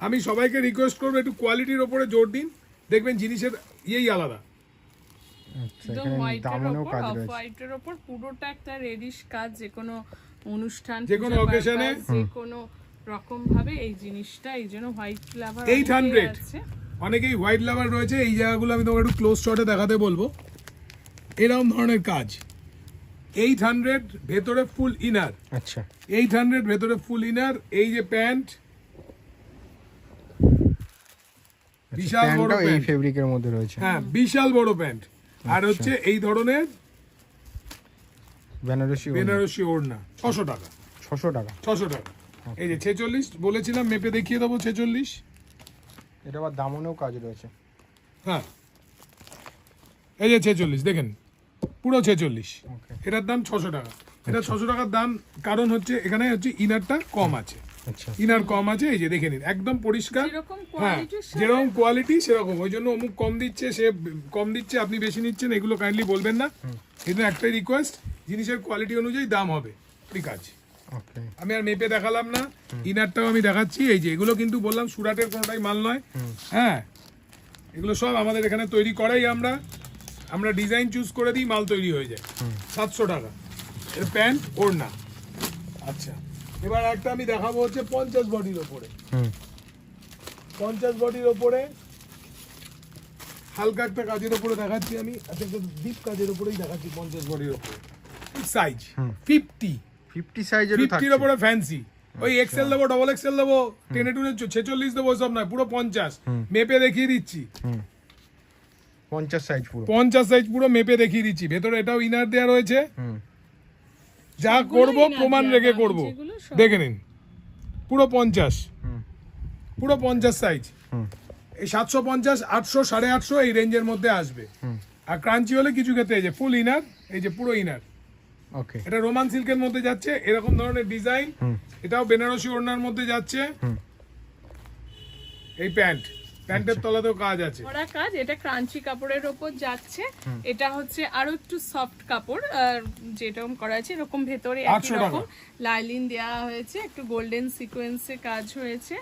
আমি সবাইকে রিকোয়েস্ট করবো একটু কোয়ালিটির ওপরে জোর দিন, দেখবেন জিনিসের ইয়েই আলাদা। আচ্ছা, একদম এখানে হোয়াইটের দামানোও উপর, কাজ অফ রয়েছে, হোয়াইটের উপর পুরোটা একটা রেডিশ কাজ, যে কোনো অনুষ্ঠান, যে কোনো পূজা occasion এ, purpose, যে কোনো রকম ভাবে এই জিনিসটা, এই জন্য হোয়াইট ফ্লেভার 800 অনেকেই হোয়াইট লাভার রয়েছে, এই জায়গাগুলো আমি তোমাকে একটু ক্লোজ শটে দেখাতে বলবো। এরকম ধরনের কাজ 800, ভেতরে ফুল ইনার, আচ্ছা, 800 ভেতরে ফুল ইনার, এই যে প্যান্ট, বিশাল বড় প্যান্টটাও এই প্যান্ট, ফেব্রিকের মধ্যে রয়েছে, হ্যাঁ বিশাল বড় প্যান্ট, আর হচ্ছে এই ধরনের বেনারসি বেনারসি ওড়না 600 টাকা, 600 টাকা। 600 টাকা। এই যে 46 বলেছিলাম, মেপে দেখিয়ে দেবো 46। এটা আবার দামানোও কাজ রয়েছে, হ্যাঁ, এই যে 46 দেখেন, পুরো 46, ওকে, এটার দাম 600 টাকা। এটা 600 টাকার দাম কারণ হচ্ছে এখানে হচ্ছে ইনারটা কম আছে, আচ্ছা, ইনার কম আছে, এই যে দেখে নিন একদম পরিষ্কার। যেরকম হ্যাঁ, কোয়ালিটির যেরকম কোয়ালিটি সেরকম, ওই জন্য অমুক কম দিচ্ছে, সে কম দিচ্ছে, আপনি বেশি নিচ্ছেন, এগুলো কাইন্ডলি বলবেন না। কিন্তু একটাই রিকোয়েস্ট, জিনিসের কোয়ালিটি অনুযায়ী দাম হবে, ঠিক আছে। ওকে, আমি আর মেপে দেখালাম না, ইনারটাও আমি দেখাচ্ছি। এই যে এগুলো কিন্তু বললাম সুরাটের কোনোটাই মাল নয়, হ্যাঁ, এগুলো সব আমাদের এখানে তৈরি করাই, আমরা ডিজাইন চুজ করে দিই, মাল তৈরি হয়ে যায়। 700 টাকা এর প্যান্ট ওড়না। আচ্ছা, এবার একটা আমি দেখাবো হচ্ছে 50 বডির ওপরে, 50 বডির ওপরে হালকা একটা কাজের উপরে দেখাচ্ছি আমি, আচ্ছা একটা ডিপ কাজের উপরেই দেখাচ্ছি 50 বডির উপরে। সাইজ 50, 50 সাইজেরও 50 থাকছে। এর উপরে ফ্যান্সি। ওই এক্সেল দেবো, ডবল এক্সেল দেবো, টেনে টুনে 46 দেবো, সব নয়, পুরো 50 মেপে দেখিয়ে দিচ্ছি। 50 সাইজ পুরো। 50 সাইজ পুরো মেপে দেখিয়ে দিচ্ছি। ভেতরে এটাও ইনার দেওয়া রয়েছে। যা সবগুলো করব inner প্রমাণ দেয়া, রেখে বাকি করব, যেগুলো সব- দেখে নিন। পুরো 50, পুরো 50 সাইজ। এই 750, 800, 850 এই রেঞ্জের মধ্যে আসবে। আর ক্রাঞ্চি হলে কিছু ক্ষেত্রে এই যে ফুল ইনার, এই যে পুরো ইনার, ওকে। এটা রোমান সিল্কের মধ্যে যাচ্ছে, এরকম ধরনের ডিজাইন। এটাও বেনারসি ওড়নার মধ্যে যাচ্ছে। এই প্যান্টের তলাতেও কাজ আছে। ভরা কাজ, এটা ক্রাঞ্চি কাপড়ের ওপর যাচ্ছে। এটা হচ্ছে আরো একটু সফট কাপড়, যেরকম করা আছে এরকম ভেতরে একই 800 টাকা। রকম লাইলিন দেওয়া হয়েছে, একটু গোল্ডেন সিকোয়েন্সে কাজ হয়েছে।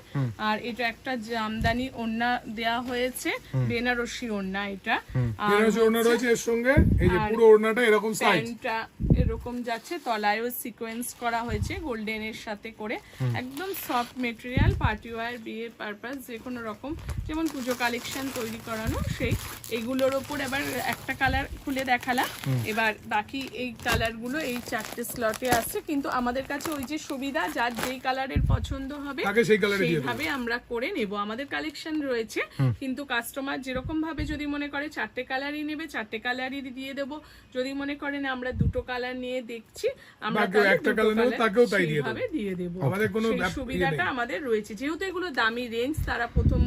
আর এটা একটা জামদানি ওড়না দেওয়া হয়েছে, বেনারসি ওড়না এটা। আর বেনারসি ওড়না রয়েছে এর সঙ্গে, এই যে আর পুরো ওড়নাটা এরকম সাইজ। প্যান্টটা এরকম যাচ্ছে, তলায়ও সিকোয়েন্স করা হয়েছে গোল্ডেনের সাথে করে। একদম সফট মেটেরিয়াল, পার্টি ওয়্যার, বিয়ে পারপাস, যে কোনো রকম, যেমন পুজো কালেকশন তৈরি করানো সেই। এগুলোর ওপর এবার একটা কালার খুলে দেখালাম, এবার বাকি এই কালারগুলো এই 4টে স্লটে আছে। কিন্তু আমাদের কাছে ওই যে সুবিধা, যার যেই কালারের পছন্দ হবে তাকে সেই কালারে দিয়ে দেবো। সেইভাবে আমরা করে নেব। আমাদের কালেকশন রয়েছে, কিন্তু কাস্টমার যেরকম ভাবে যদি মনে করে 4টে কালারই নেবে, 4টে কালারই দিয়ে দেব। যদি মনে করেন আমরা 2টো কালার নিয়ে দেখছি, আমরা বা কেউ তাহলে একটা 2টো কালার নেবে, কালার তাকেও তাই দিয়ে দেবো। সেইভাবে দিয়ে দেবো। আমাদের কোনো সেই সুবিধাটা আমাদের রয়েছে। যেহেতু এগুলো দামি রেঞ্জ, তারা প্রথম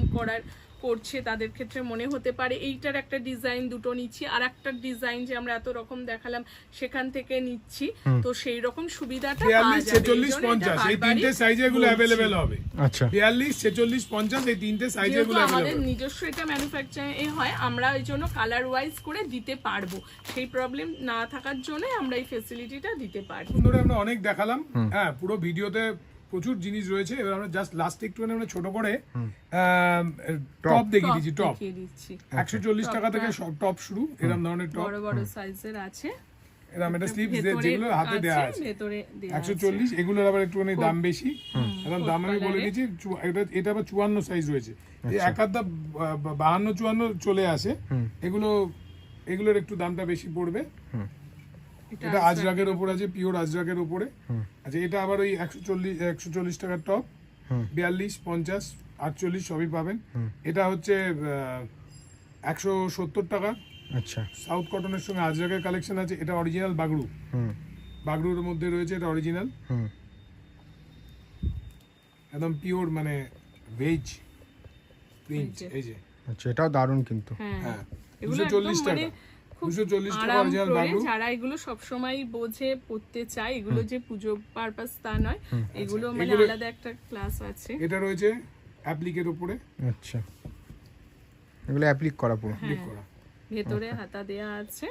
করছে, তাদের ক্ষেত্রে মনে হতে পারে এইটার একটা ডিজাইন দুটো নিচ্ছি, আর একটা ডিজাইন যে আমরা এত রকম দেখালাম সেখান থেকে নিচ্ছি, তো সেই রকম সুবিধাটা পাওয়া 42, যাবে। 46, 50 এই তিনটে সাইজে এগুলো অ্যাভেলেবেল হবে। আচ্ছা। 42, 46, 50 এই তিনটে সাইজে যেহেতু এগুলো আমাদের অ্যাভেলেবল। নিজস্ব এটা ম্যানুফ্যাকচারিং হয়, আমরা ওই জন্য কালার ওয়াইজ করে দিতে পারবো। সেই প্রবলেম না থাকার জন্য আমরা এই ফেসিলিটিটা দিতে পারি। ধরে আমরা অনেক দেখালাম, হ্যাঁ পুরো ভিডিওতে প্রচুর জিনিস রয়েছে। এবার আমরা জাস্ট লাস্ট একটু আমরা ছোট করে টপ দেখিয়ে দিচ্ছি। টপ দেখিয়ে দিচ্ছি, 140 টাকা থেকে সব টপ শুরু, এরকম ধরনের টপ। বড় বড় সাইজের আছে, এরকম একটা স্লিভস ভেতরে যেগুলো হাতে দেওয়া আছে ভেতরে দেয়া 140। এগুলোর আবার একটুখানি দাম বেশি, এখন দাম আমি বলে দিচ্ছি। এটা আবার 54 সাইজ রয়েছে। এই এক আধটা 52, 54 চলে আসে। এগুলোর একটু দামটা বেশি পড়বে। এটা আজরাকের উপর আছে, পিওর আজরাকের উপরে। আচ্ছা, এটা আবার ওই 140 টাকার টপ, 42, 50, 48 সবই পাবেন। এটা হচ্ছে 170 টাকা। আচ্ছা। সাউথ কটনের সঙ্গে আজরাকের কালেকশন আছে। এটা অরিজিনাল বাগড়ু, বাগড়ুর মধ্যে রয়েছে, এটা অরিজিনাল একদম পিওর, মানে ভেজ প্রিন্ট। এই যে আচ্ছা, এটাও দারুণ কিন্তু। হ্যাঁ, এগুলো 240 একদম টাকা, মানে খুব 240 টাকা আরাম অরিজিনাল করে, বাগড়ু। যারা এগুলো সবসময় বোঝে পড়তে চায়, এগুলো যে পুজো পারপাস তা নয়, এগুলো মানে আলাদা একটা ক্লাস আছে। এটা রয়েছে অ্যাপ্লিকের উপরে, আচ্ছা, এগুলো অ্যাপ্লিক করা পুরো। ক্লিক করা, ভেতরে হাতা দেয়া আছে।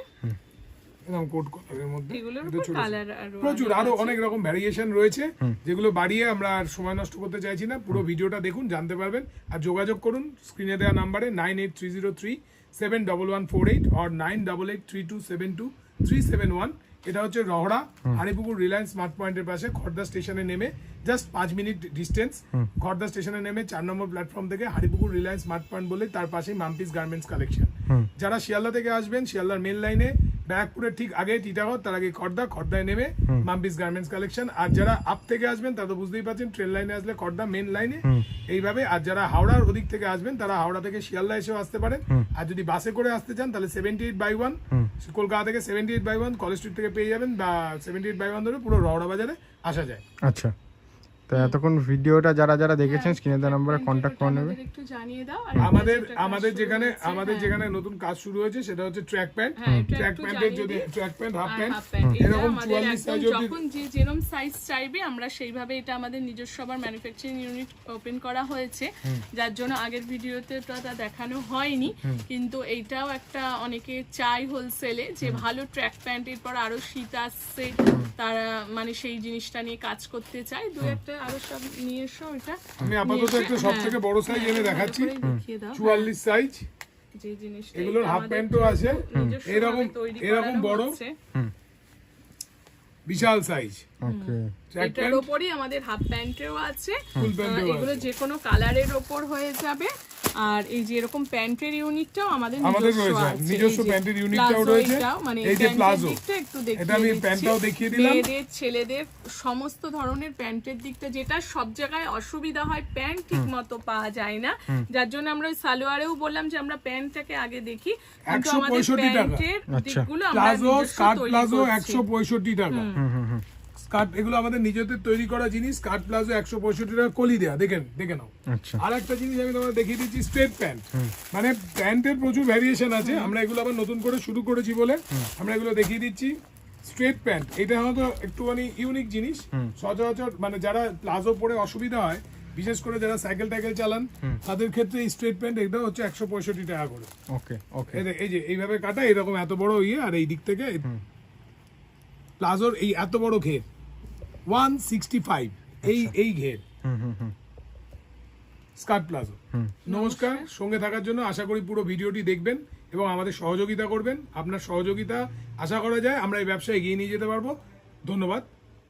এরকম কোট কালারের মধ্যে। এগুলোর এটা উপর ছোট কালার প্রচুর আরো অনেক রকম ভ্যারিয়েশন রয়েছে, যেগুলো বাড়িয়ে আমরা আর সময় নষ্ট করতে চাইছি না। পুরো ভিডিওটা দেখুন, জানতে পারবেন। আর যোগাযোগ করুন স্ক্রিনে দেওয়া নাম্বারে 9830371148 or 9882327371। এটা হচ্ছে রহড়া হাড়িপুকুর রিলায়েন্স স্মার্ট পয়েন্টের পাশে, খড়দা স্টেশনে নেমে জাস্ট 5 মিনিট ডিস্টেন্স। খড়দা স্টেশনে নেমে 4 নম্বর প্ল্যাটফর্ম থেকে হাড়িপুকুর রিলায়েন্স স্মার্ট পয়েন্ট বলে তার পাশেই মাম্পিস গার্মেন্টস কালেকশন। যারা শিয়ালদা থেকে আসবেন, শিয়ালদার মেন লাইনে ব্যারাকপুরের ঠিক আগে টিটাগড়, তার আগে খড়দায় নেমে মাম্পিস গার্মেন্টস কালেকশন। আর যারা আপ থেকে আসবেন তারা তো বুঝতেই পারছেন, ট্রেন লাইনে আসলে খড়দা মেন লাইনে এইভাবে। আর যারা হাওড়ার ওদিক থেকে আসবেন, তারা হাওড়া থেকে শিয়ালদা এসেও আসতে পারেন। আর যদি বাসে করে আসতে চান, তাহলে 78/1 কলকাতা থেকে 78/1 কলেজ স্ট্রিট থেকে পেয়ে যাবেন, বা 78/1 ধরে পুরো রওড়া বাজারে আসা যায়। আচ্ছা, তো এতক্ষণ ভিডিওটা যারা দেখেছেন স্ক্রিনে দেওয়া নম্বরে কন্ট্যাক্ট করে নেবে। একটু জানিয়ে দাও। আর আমাদের যেখানে নতুন কাজ শুরু হয়েছে সেটা হচ্ছে ট্র্যাক প্যান্ট। ট্র্যাক প্যান্টের যদি ট্র্যাক প্যান্ট, হাফ প্যান্ট, এরকম 44 সাইজ অবধি যখন যেরকম সাইজ চাইবে আমরা সেইভাবে, এটা আমাদের নিজস্ব আবার ম্যানুফ্যাকচারিং ইউনিট ওপেন করা হয়েছে, যার জন্য আগের ভিডিওতে তো তা দেখানো হয়নি। কিন্তু এইটাও একটা অনেকে চাই হোলসেলে, যে ভালো ট্র্যাক প্যান্ট, এরপর আরো শীত আসছে, তারা মানে সেই জিনিসটা নিয়ে কাজ করতে চায়। দু একটা আরো সব নিয়ে এসো। এটা আমি আপাতত একটা সবথেকে বড় সাইজ এনে দেখাচ্ছি, দেখিয়ে দাও 44 সাইজ। যে জিনিসটা এগুলোর হাফ প্যান্টও আছে, এরকম বড় বিশাল সাইজ। ওকে, এটার উপরই আমাদের হাফ প্যান্টেও আছে। ফুল প্যান্টও এগুলো যে কোনো কালারের ওপর হয়ে যাবে। আর এই যে এরকম প্যান্টের ইউনিটটাও আমাদের আমাদের নিজস্ব রয়েছে, আছে। নিজস্ব এই যে প্যান্টের ইউনিটটাও প্লাজো রয়েছে। এটাও, মানে এই যে প্যান্টের প্লাজো, দিকটা একটু এটা আমি দেখিয়ে প্যান্টটাও দিচ্ছি। দেখিয়ে দিলাম। মেয়েদের ছেলেদের সমস্ত ধরনের প্যান্টের দিকটা, যেটা সব জায়গায় অসুবিধা হয়, প্যান্ট ঠিক মতো পাওয়া যায় না, যার জন্য আমরা ওই সালোয়ারেও বললাম যে আমরা প্যান্টটাকে আগে দেখি, কিন্তু আমাদের 165 টাকা। প্যান্টের আচ্ছা। দিকগুলো আমরা প্লাজো, নিজস্ব স্কার্ট তৈরি প্লাজো করছি। 165 টাকা। স্কার্ট এগুলো আমাদের নিজেদের তৈরি করা জিনিস। স্কার্ট প্লাজো 165 টাকা কলি দেয়া, দেখে নাও। আচ্ছা আর একটা জিনিস আমি তোমাদের দেখিয়ে দিচ্ছি, স্ট্রেট প্যান্ট। মানে প্যান্টের প্রচুর ভ্যারিয়েশন আছে, আমরা এগুলো আবার নতুন করে শুরু করেছি বলে আমরা এগুলো দেখিয়ে দিচ্ছি। স্ট্রেট প্যান্ট, এটা হয়তো একটুখানি ইউনিক জিনিস। সচরাচর মানে যারা প্লাজো পরে অসুবিধা হয়, বিশেষ করে যারা সাইকেল টাইকেল চালান, তাদের ক্ষেত্রে এই স্ট্রেট প্যান্ট এটা হচ্ছে 165 টাকা করে। ওকে ওকে এই যে এইভাবে কাটা, এরকম এত বড় ইয়ে, আর এই দিক থেকে প্লাজোর এই এত বড় ঘের 165, এই ঘের স্কার্ট প্লাজো। নমস্কার, সঙ্গে থাকার জন্য আশা করি পুরো ভিডিওটি দেখবেন এবং আমাদের সহযোগিতা করবেন। আপনার সহযোগিতা আশা করা যায় আমরা এই ব্যবসা এগিয়ে নিয়ে যেতে পারবো। ধন্যবাদ।